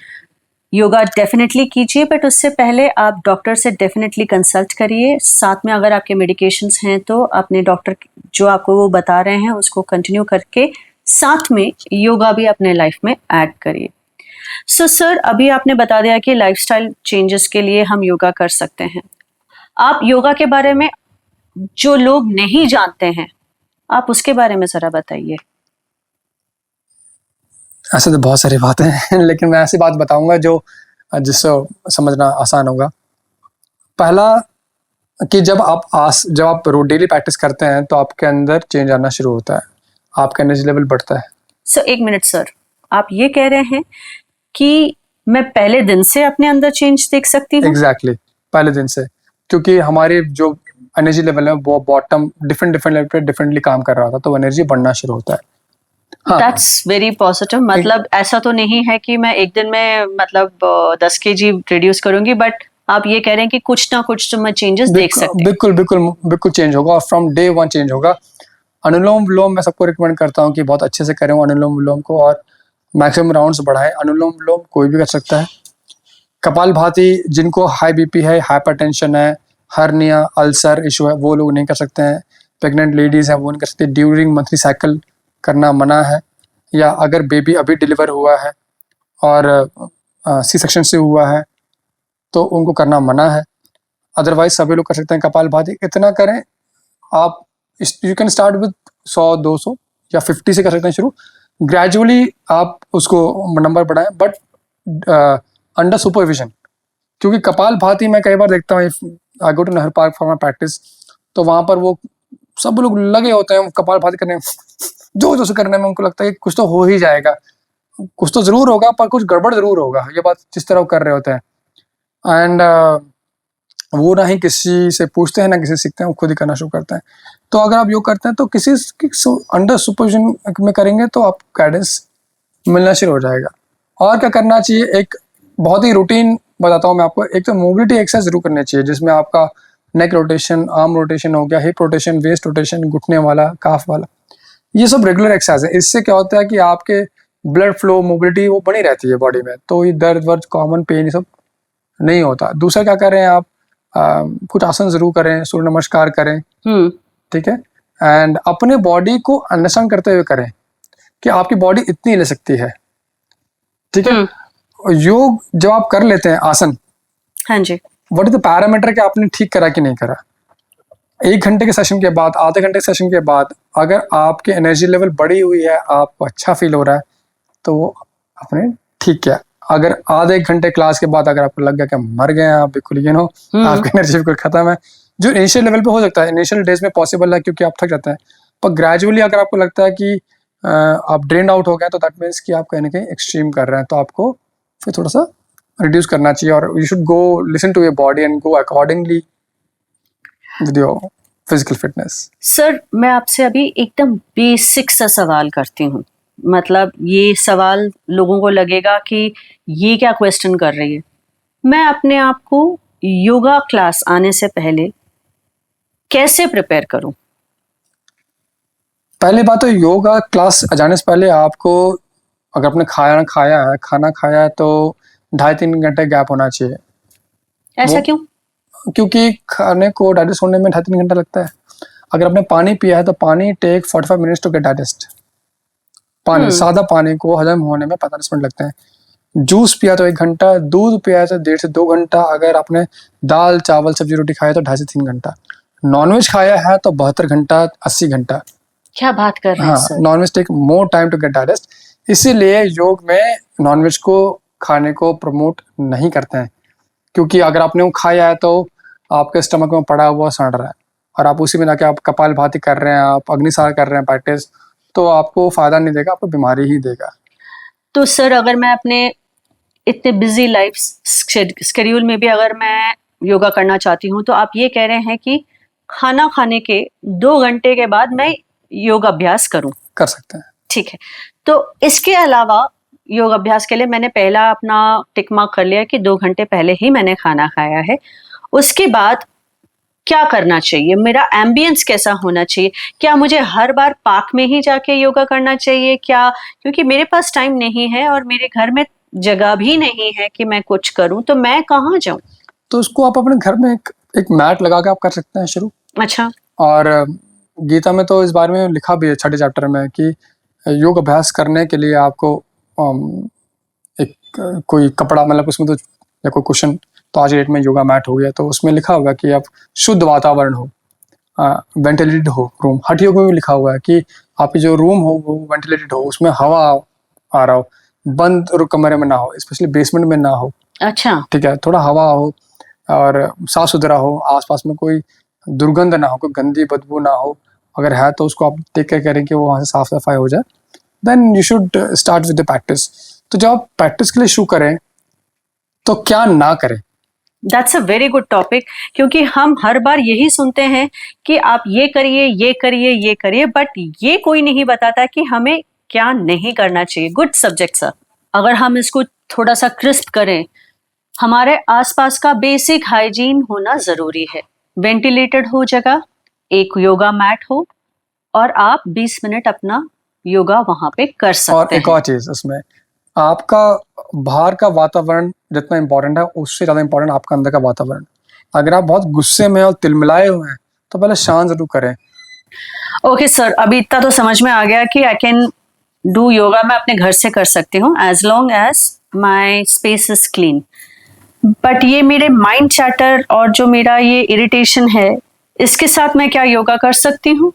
योगा डेफिनेटली कीजिए, बट उससे पहले आप डॉक्टर से डेफिनेटली कंसल्ट करिए। साथ में अगर आपके मेडिकेशंस हैं तो अपने डॉक्टर जो आपको वो बता रहे हैं उसको कंटिन्यू करके साथ में योगा भी अपने लाइफ में ऐड करिए। सो सर, अभी आपने बता दिया कि लाइफस्टाइल चेंजेस के लिए हम योगा कर सकते हैं। आप योगा के बारे में, जो लोग नहीं जानते हैं, आप उसके बारे में जरा बताइए। ऐसे तो बहुत सारी बातें हैं लेकिन मैं ऐसी बात बताऊंगा जो जिससे समझना आसान होगा। पहला कि जब आप डेली प्रैक्टिस करते हैं तो आपके अंदर चेंज आना शुरू होता है, आपका एनर्जी लेवल बढ़ता है। सर एक मिनट सर, आप ये कह रहे हैं कि मैं पहले दिन से अपने अंदर चेंज देख सकती हूँ? एग्जैक्टली, पहले दिन से, क्योंकि हमारे जो एनर्जी लेवल है वो बॉटम डिफरेंट लेवल पे डिफरेंटली काम कर रहा था, तो एनर्जी बढ़ना शुरू होता है। हाँ, दैट्स वेरी पॉजिटिव। मतलब ऐसा तो नहीं है कि मैं एक दिन में मतलब 10 kg रिड्यूस करूंगी, बट आप ये कह रहे हैं कि कुछ ना कुछ तो मैं चेंजेस देख सकते हैं। बिल्कुल बिल्कुल बिल्कुल चेंज होगा, और फ्रॉम डे 1 चेंज होगा। अनुलोम विलोम मैं सबको रिकमेंड करता हूँ कि बहुत अच्छे से करें अनुलोम विलोम को, और मैक्सिमम राउंड्स बढ़ाएं। अनुलोम विलोम कोई भी कर सकता है। कपालभाति जिनको हाई बीपी है, हाइपरटेंशन है, हर्निया, अल्सर इशू है, वो लोग नहीं कर सकते हैं। प्रेग्नेंट लेडीज हैं वो नहीं कर सकती। ड्यूरिंग मंथली साइकिल करना मना है, या अगर बेबी अभी डिलीवर हुआ है और सी सेक्शन से हुआ है तो उनको करना मना है। अदरवाइज सभी लोग कर सकते हैं कपालभाति। इतना करें आप, यू कैन स्टार्ट विद 100, 200 या 50 से कर सकते हैं शुरू। ग्रेजुअली आप उसको नंबर बढ़ाएं, बट अंडर सुपरविजन, क्योंकि कपालभाति मैं कई बार देखता हूँ, I go to Nehru Park for my practice, तो वहाँ पर वो सब लोग लगे होते हैं कपालभाति करने में, जो से करने में उनको लगता है कि कुछ तो हो ही जाएगा, कुछ तो जरूर होगा, पर कुछ गड़बड़ जरूर होगा, ये बात जिस तरह कर रहे होते हैं। एंड वो ना ही किसी से पूछते हैं ना किसी से सीखते हैं, वो खुद ही करना शुरू करते हैं। तो अगर आप योग करते हैं तो किसी अंडर सुपरविजन में करेंगे तो आप गाइडेंस मिलना शुरू हो जाएगा। और क्या करना चाहिए, एक बहुत ही रूटीन बताता हूँ मैं आपको। एक तो मोबिलिटी एक्सरसाइज जरूर करनी चाहिए, जिसमें आपका नेक रोटेशन, आर्म रोटेशन हो गया, हिप रोटेशन, वेस्ट रोटेशन, घुटने वाला, काफ वाला, ये सब रेगुलर एक्सरसाइज है। इससे क्या होता है कि आपके ब्लड फ्लो, मोबिलिटी वो बनी रहती है बॉडी में, तो ये दर्द वर्द, कॉमन पेन, ये सब नहीं होता। दूसरा क्या करें आप, कुछ आसन जरूर करें, सूर्य नमस्कार करें, ठीक है। एंड अपने बॉडी को अंडरस्टैंड करते हुए करें कि आपकी बॉडी इतनी ले सकती है, ठीक है। योग जब आप कर लेते हैं आसन, हाँ जी, व्हाट इज द पैरामीटर कि आपने ठीक करा कि नहीं करा। 1 घंटे के सेशन के बाद, आधे घंटे के सेशन के बाद, अगर आपकी एनर्जी लेवल बढ़ी हुई है, आपको अच्छा फील हो रहा है, तो वो आपने ठीक किया। अगर आधे एक घंटे क्लास के बाद अगर आपको लग गया कि मर गए हैं आप बिल्कुल, आपकी एनर्जी बिल्कुल खत्म है, जो इनिशियल लेवल पे हो सकता है, इनिशियल डेज में पॉसिबल है क्योंकि आप थक जाते हैं, पर ग्रेजुअली अगर आपको लगता है कि आप ड्रेन आउट हो गए तो दैट मीन्स कि आप कहीं ना कहीं एक्सट्रीम कर रहे हैं, तो आपको फिर थोड़ा सा रिड्यूस करना चाहिए और you should go listen to your body and go accordingly with your physical fitness. Sir मैं आपसे अभी एकदम बेसिक सा सवाल करती हूँ, मतलब ये सवाल लोगों को लगेगा कि ये क्या क्वेश्चन कर रही है। मैं अपने आप को योगा क्लास आने से पहले कैसे प्रिपेयर करूं? पहली बात तो योगा क्लास जाने से पहले आपको, अगर आपने खाना खाया है तो 2.5-3 घंटे गैप होना चाहिए। ऐसा क्यों? क्योंकि खाने को डाइजेस्ट होने में 2.5-3 घंटा लगता है। अगर आपने पानी पिया है तो पानी take 45 minutes to get digest. पानी, सादा पानी को हजम होने में 45 मिनट लगते हैं। जूस पिया तो 1 घंटा, दूध पिया है तो 1.5 से 2 घंटा, अगर आपने दाल चावल सब्जी रोटी खाया तो 2.5 से 3 घंटा, नॉनवेज खाया है तो 72 घंटा 80 घंटा। क्या बात कर रहे हैं sir? Non veg take more time to get digest, इसीलिए योग में नॉनवेज को खाने को प्रमोट नहीं करते हैं, क्योंकि अगर आपने वो खाया है तो आपके स्टमक में पड़ा हुआ सड़ रहा है और आप उसी में जाके आप कपालभाति कर रहे हैं, आप अग्निसार कर रहे हैं प्रैक्टिस, तो आपको फायदा नहीं देगा, आपको बीमारी ही देगा। तो सर अगर मैं अपने इतने बिजी लाइफ शेड्यूल में भी अगर मैं योगा करना चाहती हूँ, तो आप ये कह रहे हैं कि खाना खाने के 2 घंटे के बाद मैं योग अभ्यास करूं? कर सकते हैं। ठीक है, तो इसके अलावा योग अभ्यास के लिए मैंने पहला अपना टिक मार्क कर लिया कि 2 घंटे पहले ही मैंने खाना खाया है। उसके बाद क्या करना चाहिए? मेरा एम्बियंस कैसा होना चाहिए? क्या मुझे हर बार पार्क में ही जाके योगा करना चाहिए क्या? क्योंकि मेरे पास टाइम नहीं है और मेरे घर में जगह भी नहीं है कि मैं कुछ करूं, तो मैं कहाँ जाऊं? तो उसको आप अपने घर में एक मैट लगा के आप कर सकते हैं शुरू। अच्छा। और गीता में तो इस बारे में लिखा भी है 6 चैप्टर में कि योग अभ्यास करने के लिए आपको एक कोई कपड़ा, मतलब उसमें तो, या कोई कुशन, तो आज डेट में योगा मैट हो गया, तो उसमें लिखा हुआ है कि आप शुद्ध वातावरण हो, वेंटिलेटेड हो रूम। हठ योग में भी लिखा हुआ है कि आपकी जो रूम हो वो वेंटिलेटेड हो, उसमें हवा आ रहा हो, बंद कमरे में ना हो, स्पेशली बेसमेंट में ना हो। अच्छा। ठीक है, थोड़ा हवा हो और साफ सुथरा हो, आसपास में कोई दुर्गंध ना हो, कोई गंदी बदबू ना हो, अगर है तो उसको आप टेक केयर करें कि वो वहाँ से साफ सफाई हो जाए, then you should start with the practice. तो जब आप प्रैक्टिस के लिए शुरू करें तो क्या ना करें? That's a very good topic, क्योंकि हम हर बार यही सुनते हैं कि आप ये करिए ये करिए ये करिए, बट ये कोई नहीं बताता कि हमें क्या नहीं करना चाहिए। Good subject sir. अगर हम इसको थोड़ा सा क्रिस्प करें, हमारे आसपास का बेसिक हाइजीन होना जरूरी है। वेंटिलेटेड हो जगह, एक योगा मैट हो और आप 20 मिनट अपना योगा वहां पे कर सकते और एक हैं। और चीज, उसमें आपका बाहर का वातावरण जितना इम्पोर्टेंट है उससे ज्यादा इम्पोर्टेंट आपका अंदर का वातावरण। अगर आप बहुत गुस्से में और तिलमिलाए हुए हैं तो पहले शांत जरूर करें। ओके सर, अभी इतना तो समझ में आ गया कि आई कैन डू योगा, मैं अपने घर से कर सकती हूँ as long as my space is clean. But ये मेरे माइंड चैटर और जो मेरा ये इरिटेशन है, इसके साथ मैं क्या योगा कर सकती हूँ?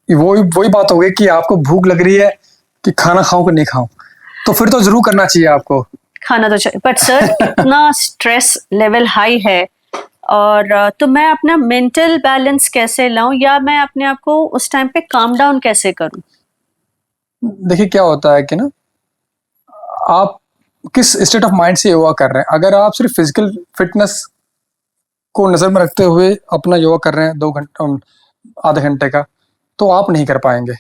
वही बात हो गई कि आपको भूख लग रही है कि खाना खाऊं कि नहीं खाऊं, तो फिर तो जरूर करना चाहिए आपको। खाना तो चाहिए, बट सर इतना स्ट्रेस लेवल हाई है, और तो मैं अपना मेंटल बैलेंस कैसे लाऊं, या मैं अपने आप को उस टाइम पे काम डाउन कैसे करूं? देखिए क्या होता है कि ना, आप किस स्टेट ऑफ माइंड से योगा कर रहे हैं। अगर आप सिर्फ फिजिकल फिटनेस को नजर में रखते हुए अपना योगा कर रहे हैं 2 घंटे आधे घंटे का, तो आप नहीं कर पाएंगे।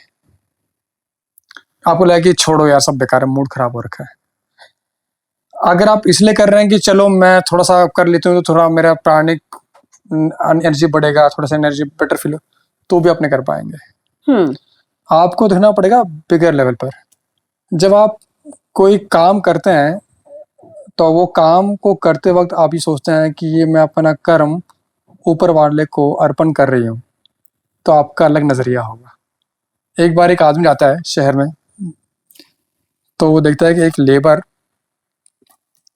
आपको लगेगा कि छोड़ो यार सब बेकार है, मूड खराब हो रखा है। अगर आप इसलिए कर रहे हैं कि चलो मैं थोड़ा सा कर लेती हूँ तो थोड़ा मेरा प्राणिक एनर्जी बढ़ेगा, थोड़ा सा एनर्जी बेटर फील हो, तो भी आप नहीं कर पाएंगे। आपको देखना पड़ेगा बिगर लेवल पर। जब आप कोई काम करते हैं तो वो काम को करते वक्त आप ये सोचते हैं कि ये मैं अपना कर्म ऊपर वाले को अर्पण कर रही हूँ, तो आपका अलग नजरिया होगा। एक बार एक आदमी जाता है शहर में, तो वो देखता है कि एक लेबर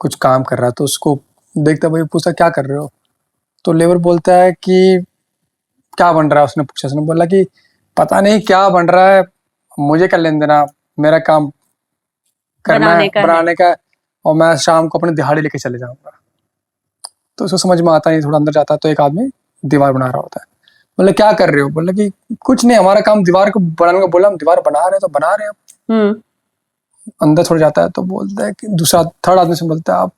कुछ काम कर रहा है, तो उसको देखता है, भाई पूछता क्या कर रहे हो, तो लेबर बोलता है कि क्या बन रहा है। उसने पूछा, उसने बोला कि पता नहीं क्या बन रहा है, मुझे क्या लेन देना, मेरा काम करना है, बनाने का। और मैं शाम को अपने दिहाड़ी लेके चले जाऊंगा। तो उसको समझ में आता नहीं, थोड़ा अंदर जाता है तो एक आदमी दीवार बना रहा होता है। बोले क्या कर रहे हो? बोले कि कुछ नहीं, हमारा काम दीवार को बनाने का। बोला हम दीवार बना रहे हैं तो बना रहे हैं। अंदर थोड़ा जाता है तो बोलता है कि दूसरा थर्ड आदमी से बोलता है आप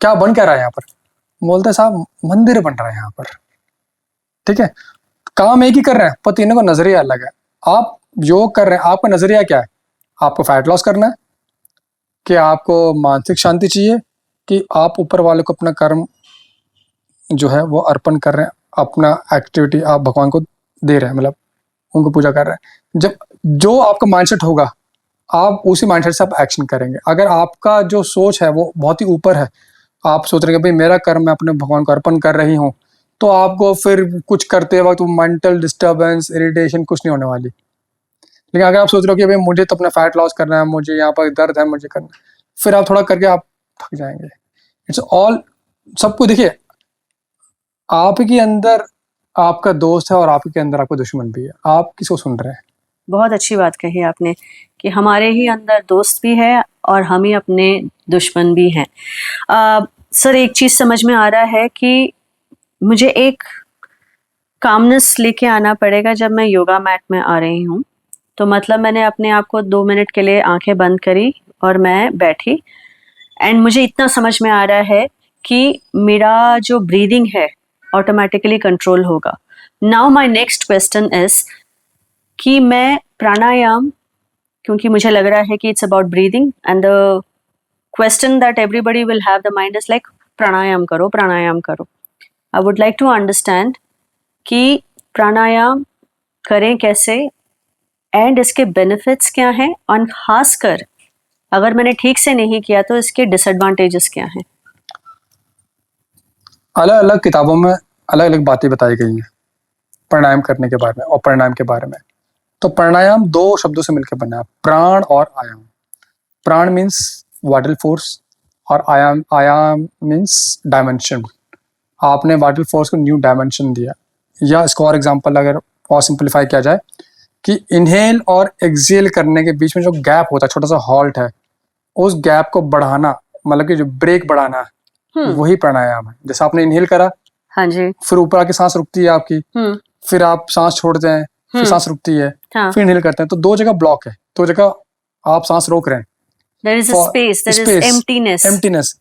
क्या बन क्या रहा है यहाँ पर? बोलता है साहब मंदिर बन रहा है यहाँ पर। ठीक है, काम एक ही कर रहे हैं पर तीनों का नजरिया अलग है। आप योग कर रहे हैं, आपका नजरिया क्या है? आपको फैट लॉस करना है कि आपको मानसिक शांति चाहिए कि आप ऊपर वाले को अपना कर्म जो है वो अर्पण कर रहे हैं, अपना एक्टिविटी आप भगवान को दे रहे हैं, मतलब उनको पूजा कर रहे हैं। जब जो आपका माइंडसेट होगा आप उसी माइंडसेट से आप एक्शन करेंगे। अगर आपका जो सोच है वो बहुत ही ऊपर है, आप सोच रहे हैं कि भाई मेरा कर्म मैं अपने भगवान को अर्पण कर रही हूँ, तो आपको फिर कुछ करते वक्त मेंटल डिस्टर्बेंस, इरिटेशन कुछ नहीं होने वाली। लेकिन अगर आप सोच रहे हो कि भाई मुझे तो अपना फैट लॉस करना है, मुझे यहाँ पर दर्द है, मुझे करना है, फिर आप थोड़ा करके आप थक जाएंगे। इट्स ऑल, सबको देखिए, आपके अंदर आपका दोस्त है और आपके अंदर आपका दुश्मन भी है। आप किसको सुन रहे हैं? बहुत अच्छी बात कही आपने कि हमारे ही अंदर दोस्त भी है और हम ही अपने दुश्मन भी हैं। सर एक चीज़ समझ में आ रहा है कि मुझे एक कामनेस लेके आना पड़ेगा जब मैं योगा मैट में आ रही हूँ। तो मतलब मैंने अपने आप को 2 मिनट के लिए आंखें बंद करी और मैं बैठी, एंड मुझे इतना समझ में आ रहा है कि मेरा जो ब्रीदिंग है ऑटोमेटिकली कंट्रोल होगा। Now my next question is कि मैं प्राणायाम, क्योंकि मुझे लग रहा है कि it's about breathing and the question that everybody will have the mind is like प्राणायाम करो, प्राणायाम करो। I would like to understand कि प्राणायाम करें कैसे एंड इसके बेनिफिट्स क्या हैं, और खासकर अगर मैंने ठीक से नहीं किया तो इसके डिसएडवांटेजेस क्या हैं। अलग अलग किताबों में अलग अलग बातें बताई गई हैं प्राणायाम करने के बारे में और प्राणायाम के बारे में। तो प्राणायाम 2 शब्दों से मिलकर बना है, प्राण और आयाम। प्राण मीन्स वाइटल फोर्स और आयाम मीन्स डायमेंशन। आपने वाइटल फोर्स को न्यू डायमेंशन दिया। या इसको और एग्जांपल अगर और सिंपलीफाई किया जाए कि इनहेल और एक्सहेल करने के बीच में जो गैप होता है, छोटा सा हॉल्ट है, उस गैप को बढ़ाना, मतलब कि जो ब्रेक बढ़ाना है, वही प्राणायाम है। जैसे आपने इनहेल करा, हाँ जी, फिर ऊपर आके सांस रुकती है आपकी, फिर आप सांस छोड़ते हैं, फिर सांस रुकती है, हाँ। फिर इनहेल करते हैं, तो 2 जगह ब्लॉक है, 2 जगह आप सांस रोक रहे हैं। There is a space, there is emptiness. Emptiness,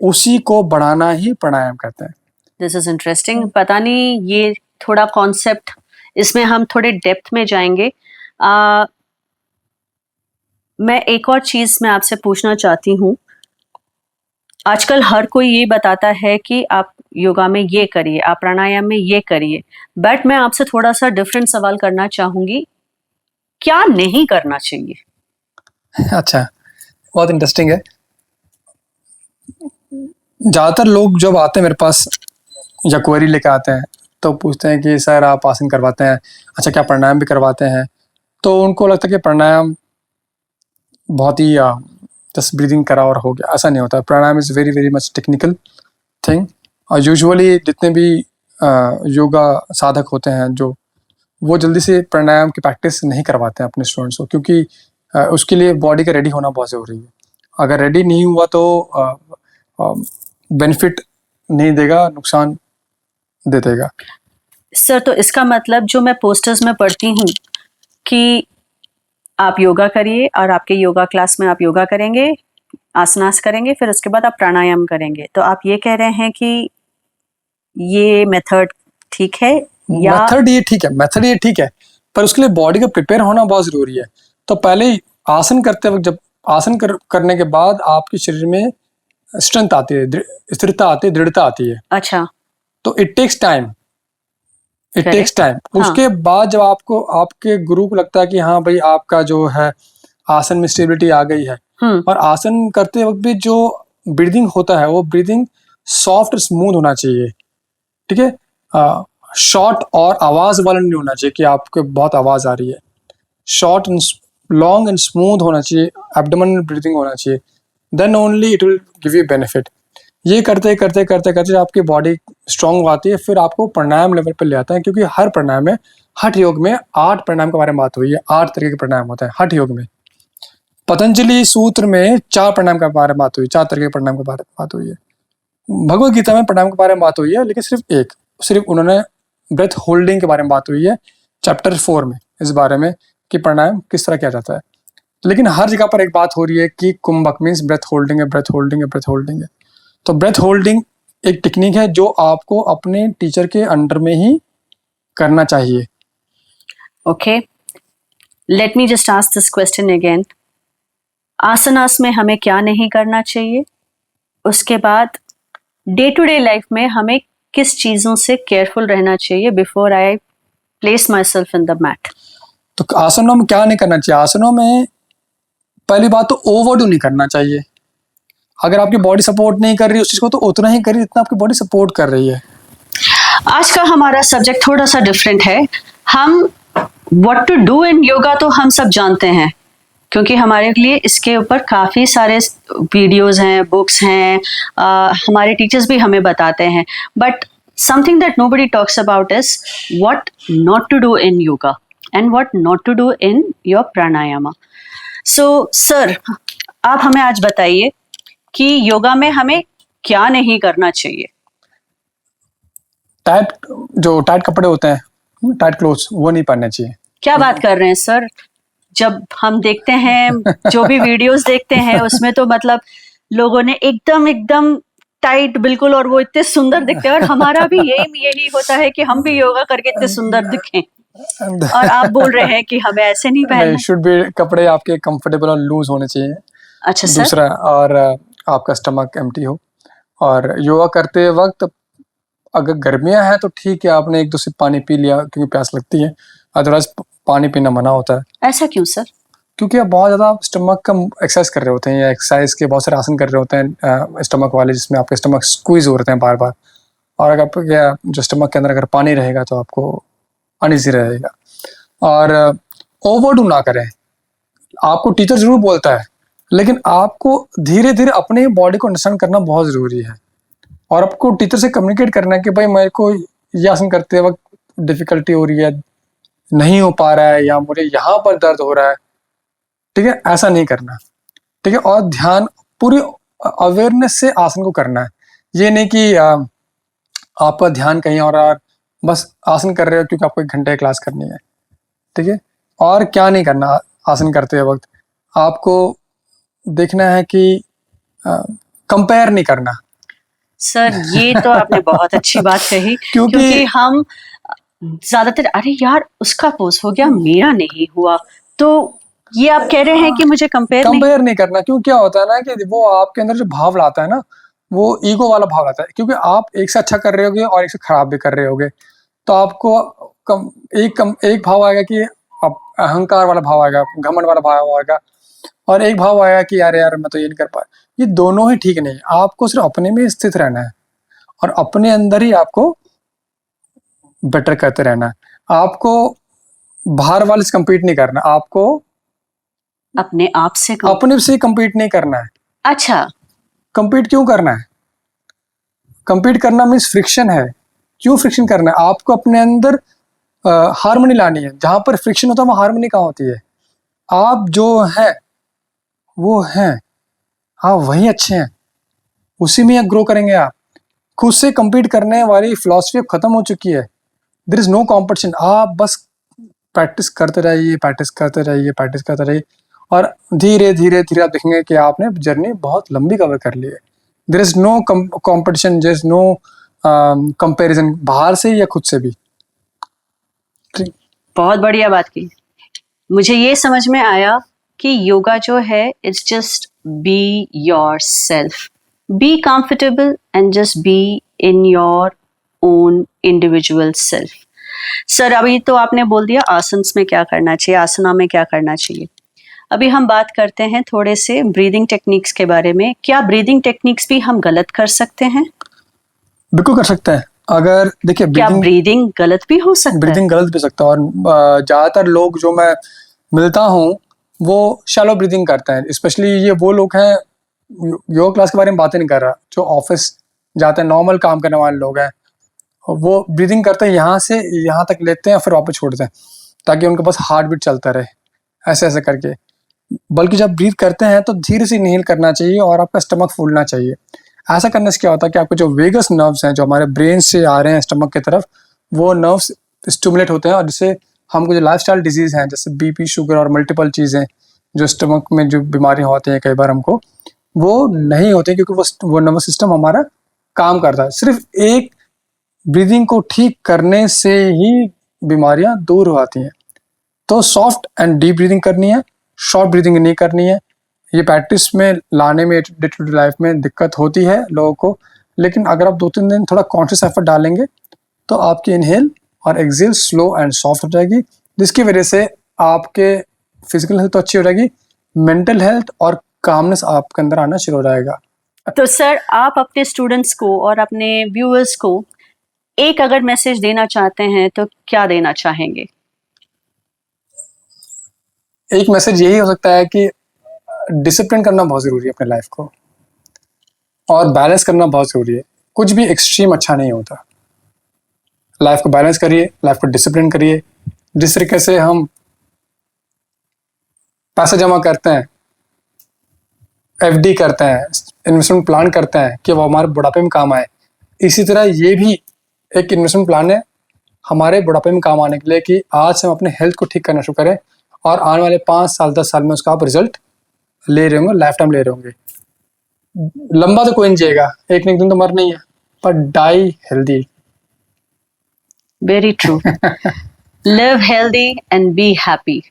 उसी को बढ़ाना ही प्राणायाम कहते हैं। This is interesting. पता नहीं, ये थोड़ा कॉन्सेप्ट, इसमें हम थोड़े डेप्थ में जाएंगे। मैं एक और चीज मैं आपसे पूछना चाहती हूँ। आजकल हर कोई ये बताता है कि आप योगा में ये करिए, आप प्राणायाम में ये करिए, बट मैं आपसे थोड़ा सा डिफरेंट सवाल करना चाहूंगी, क्या नहीं करना चाहिए? अच्छा, बहुत इंटरेस्टिंग है। ज़्यादातर लोग जब आते हैं मेरे पास या क्वेरी लेके आते हैं तो पूछते हैं कि सर आप आसन करवाते हैं, अच्छा क्या प्राणायाम भी करवाते हैं? तो उनको लगता है कि प्राणायाम बहुत ही जस्ट ब्रीदिंग करा और हो गया। ऐसा नहीं होता। Pranayama is very very much technical thing. और यूजुअली जितने भी योगा साधक होते हैं जो, वो जल्दी से प्राणायाम की प्रैक्टिस नहीं करवाते हैं अपने स्टूडेंट्स को, क्योंकि उसके लिए बॉडी का रेडी होना बहुत ज़रूरी है। अगर रेडी नहीं हुआ तो बेनिफिट नहीं देगा, नुकसान दे देगा। सर तो इसका मतलब जो मैं पोस्टर्स में पढ़ती हूँ कि आप योगा करिए और आपके योगा क्लास में आप योगा करेंगे, आसनास करेंगे, फिर उसके बाद आप प्राणायाम करेंगे, तो आप ये कह रहे हैं कि ये मेथड ठीक है? या मेथड ये ठीक है, पर उसके लिए बॉडी का प्रिपेयर होना बहुत ज़रूरी है। तो पहले आसन करते वक्त, जब आसन करने के बाद आपके शरीर में स्ट्रेंथ आती है, स्थिरता आती है, दृढ़ता आती है। अच्छा, तो इट टेक्स टाइम। उसके बाद जब आपको आपके गुरु को लगता है कि हाँ भाई आपका जो है आसन में स्टेबिलिटी आ गई है, और आसन करते वक्त भी जो ब्रीदिंग होता है वो ब्रीदिंग सॉफ्ट और स्मूथ होना चाहिए। ठीक है, शॉर्ट और आवाज वाला नहीं होना चाहिए कि आपके बहुत आवाज आ रही है। Short and long and smooth होना चाहिए, एब्डोमिनल ब्रीदिंग होना चाहिए, then only it will give you benefit. ये करते करते करते करते आपकी बॉडी स्ट्रांग हो आती है, फिर आपको प्राणायाम लेवल पर ले आता है। क्योंकि हर प्राणायाम में, हठ योग में 8 प्राणायाम के बारे में बात हुई है, 8 तरीके के प्राणायाम होते हैं हठ योग में। पतंजलि सूत्र में 4 प्राणायाम के बारे में बात हुई, 4 तरह के प्राणायाम के बारे में बात हुई है। भगवत गीता में प्राणायाम के बारे में बात हुई है, लेकिन सिर्फ उन्होंने ब्रेथ होल्डिंग के बारे में बात हुई है चैप्टर 4 में, इस बारे में कि प्राणायाम किस तरह किया जाता है। लेकिन हर जगह पर एक बात हो रही है कि कुंभक मीन्स ब्रेथ होल्डिंग है, ब्रेथ होल्डिंग है, ब्रेथ होल्डिंग है। तो ब्रेथ होल्डिंग एक टेक्निक है जो आपको अपने टीचर के अंडर में ही करना चाहिए। Okay, let me just ask this question again. Asanas में हमें क्या नहीं करना चाहिए, उसके बाद डे टू डे लाइफ में हमें किस चीज़ों से केयरफुल रहना चाहिए before I place my self in the mat. तो आसनों में क्या नहीं करना चाहिए? आसनों में पहली बात तो ओवरडू नहीं करना चाहिए। अगर आपकी बॉडी सपोर्ट नहीं कर रही उस चीज को, तो उतना ही करिए जितना आपकी बॉडी सपोर्ट कर रही है। आज का हमारा सब्जेक्ट थोड़ा सा डिफरेंट है। हम what to do in yoga तो हम सब जानते हैं, क्योंकि हमारे लिए इसके ऊपर काफ़ी सारे वीडियोस हैं, बुक्स हैं, हमारे टीचर्स भी हमें बताते हैं। But something that nobody talks about is what not to do in yoga and what not to do in your pranayama. So sir, आप हमें आज बताइए कि योगा में हमें क्या नहीं करना चाहिए। टाइट कपड़े होते हैं, टाइट क्लोथ्स, वो नहीं पहनने चाहिए। क्या बात कर रहे हैं सर? जब हम देखते हैं, जो भी वीडियोस देखते हैं, उसमें तो मतलब लोगों ने एकदम टाइट बिल्कुल, और वो इतने सुंदर दिखते हैं। और हमारा भी यही होता है कि हम भी योगा करके इतने सुंदर दिखें, और आप बोल रहे हैं कि हमें ऐसे नहीं पहनना। शुड बी, कपड़े आपके कंफर्टेबल और लूज होने चाहिए। अच्छा सर। दूसरा, और आपका स्टमक एम्प्टी हो। और योगा करते वक्त अगर गर्मियां हैं तो ठीक है, आपने 1-2 सिप पानी पी लिया क्योंकि प्यास लगती है, अदरवाइज पानी पीना मना होता है। ऐसा क्यों सर? क्योंकि आप बहुत ज़्यादा स्टमक का एक्सरसाइज कर रहे होते हैं, या एक्सरसाइज के बहुत सारे आसन कर रहे होते हैं स्टमक वाले, जिसमें आपके स्टमक स्क्वीज हो रहे हैं बार बार। और अगर आपके जो स्टमक के अंदर अगर पानी रहेगा तो आपको अनईजी रहेगा। और ओवरडू ना करें। आपको टीचर जरूर बोलता है, लेकिन आपको धीरे धीरे अपने बॉडी को अंडरस्टैंड करना बहुत ज़रूरी है। और आपको टीचर से कम्युनिकेट करना है कि भाई मेरे को ये आसन करते वक्त डिफिकल्टी हो रही है, नहीं हो पा रहा है, या मुझे यहाँ पर दर्द हो रहा है। ठीक है, ऐसा नहीं करना। ठीक है, और ध्यान पूरी अवेयरनेस से आसन को करना है। ये नहीं कि आपका ध्यान कहीं और बस आसन कर रहे हो क्योंकि आपको 1 घंटे क्लास करनी है। ठीक है, और क्या नहीं करना आसन करते वक्त, आपको देखना है कि कंपेयर नहीं करना। सर, ये तो आपने बहुत अच्छी बात कही, क्योंकि हम ज्यादातर अरे यार उसका पोस्ट हो गया, मेरा नहीं हुआ, तो ये आप कह रहे हैं कि मुझे कंपेयर नहीं करना। क्यों, क्या होता है ना कि वो आपके अंदर जो भाव लाता है ना, वो ईगो वाला भाव लाता है। क्योंकि आप एक से अच्छा कर रहे होगे और एक से खराब भी कर रहे होगे, तो आपको एक भाव आएगा कि अहंकार वाला भाव आएगा, घमंड वाला भाव आएगा, और एक भाव आएगा कि यार मैं तो ये नहीं कर पाया। ये दोनों ही ठीक नहीं। आपको सिर्फ अपने में स्थित रहना है और अपने अंदर ही आपको बेटर करते रहना है। आपको बाहर वाले से कम्पीट नहीं करना, आपको अपने आप से अपने से कम्पीट नहीं करना है। अच्छा, कम्पीट क्यों करना है? कम्पीट करना मीन्स फ्रिक्शन है। क्यों फ्रिक्शन करना है? आपको अपने अंदर हार्मनी लानी है। जहां पर फ्रिक्शन होता है वहां हार्मनी कहाँ होती है? आप जो है वो हैं, आप वही अच्छे हैं, उसी में ग्रो करेंगे। आप खुद से कम्पीट करने वाली फिलॉसफी अब खत्म हो चुकी है। There is no competition. आप बस प्रैक्टिस करते रहिए, प्रैक्टिस करते रहिए, प्रैक्टिस करते रहिए, और धीरे धीरे धीरे आप देखेंगे कि आपने जर्नी बहुत लंबी कवर कर ली है। There is no competition, there is no comparison, बाहर से या खुद से भी। बहुत बढ़िया बात की। मुझे ये समझ में आया कि योगा जो है, it's just be your self, be comfortable and just be in your own individual self. Sir, अभी तो आपने बोल दिया आसन्स में क्या करना चाहिए, आसना में क्या करना चाहिए। अभी हम बात करते हैं थोड़े से ब्रीदिंग टेक्निक्स के बारे में। क्या ब्रीदिंग टेक्निक्स भी हम गलत कर सकते हैं? बिल्कुल कर सकते हैं। अगर देखिए, क्या ब्रीदिंग गलत भी हो सकता है? ब्रीदिंग गलत भी सकता है, और ज़्यादातर लोग जो मैं मिलता हूँ वो शैलो ब्रीदिंग करते हैं। स्पेशली ये वो लोग हैं, योगा क्लास के बारे में बातें नहीं कर रहा, जो ऑफिस जाते हैं, नॉर्मल काम करने वाले लोग हैं, वो ब्रीदिंग करते हैं, यहाँ से यहाँ तक लेते हैं फिर वापस छोड़ते हैं, ताकि उनके पास हार्ट बीट चलता रहे, ऐसे ऐसे करके। बल्कि जब ब्रीथ करते हैं तो धीरे से इनहेल करना चाहिए और आपका स्टमक फूलना चाहिए। ऐसा करने से क्या होता है कि आपके जो वेगस नर्व्स हैं जो हमारे ब्रेन से आ रहे हैं स्टमक की तरफ, वो नर्व्स स्टिमुलेट होते हैं और जिससे हमको जो लाइफस्टाइल डिजीज हैं जैसे बीपी, शुगर और मल्टीपल चीज़ें जो स्टमक में जो बीमारियां होती हैं कई बार हमको, वो नहीं होती क्योंकि वो नर्वस सिस्टम हमारा काम करता है। सिर्फ एक ब्रीदिंग को ठीक करने से ही बीमारियां दूर हो आती हैं। तो सॉफ्ट एंड डीप ब्रीदिंग करनी है, शॉर्ट ब्रीदिंग नहीं करनी है। ये प्रैक्टिस में लाने में डे टू डे लाइफ में दिक्कत होती है लोगों को, लेकिन अगर आप 2-3 दिन थोड़ा कॉन्शियस एफर्ट डालेंगे तो आपकी इनहेल और एक्सहेल स्लो एंड सॉफ्ट हो जाएगी, जिसकी वजह से आपके फिजिकल हेल्थ तो अच्छी हो जाएगी, मेंटल हेल्थ और कामनेस आपके अंदर आना शुरू हो जाएगा। तो सर, आप अपने स्टूडेंट्स को और अपने व्यूअर्स को एक अगर मैसेज देना चाहते हैं तो क्या देना चाहेंगे? एक मैसेज यही हो सकता है कि डिसिप्लिन करना बहुत ज़रूरी है अपने लाइफ को, और बैलेंस करना बहुत ज़रूरी है। कुछ भी एक्सट्रीम अच्छा नहीं होता। लाइफ को बैलेंस करिए, लाइफ को डिसिप्लिन करिए। जिस तरीके से हम पैसा जमा करते हैं, एफडी करते हैं, इन्वेस्टमेंट प्लान करते हैं कि वो हमारे बुढ़ापे में काम आए, इसी तरह ये भी एक इन्वेस्टमेंट प्लान है हमारे बुढ़ापे में काम आने के लिए कि आज से हम अपने हेल्थ को ठीक करना शुरू करें और आने वाले 5 साल 10 साल में उसका आप रिजल्ट ले रहे होंगे, लाइफ टाइम ले रहे होंगे। लंबा तो कोई नहीं जिएगा, एक न एक दिन तो मरना ही है, पर die healthy. Very true. Live healthy and be happy.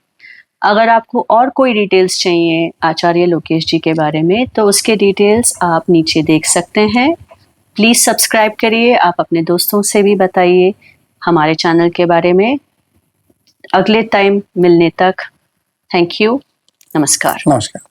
अगर आपको और कोई डिटेल्स चाहिए आचार्य लोकेश जी के बारे में तो उसके डिटेल्स आप नीचे देख सकते हैं। प्लीज़ सब्सक्राइब करिए, आप अपने दोस्तों से भी बताइए हमारे चैनल के बारे में। अगले टाइम मिलने तक थैंक यू, नमस्कार। नमस्कार।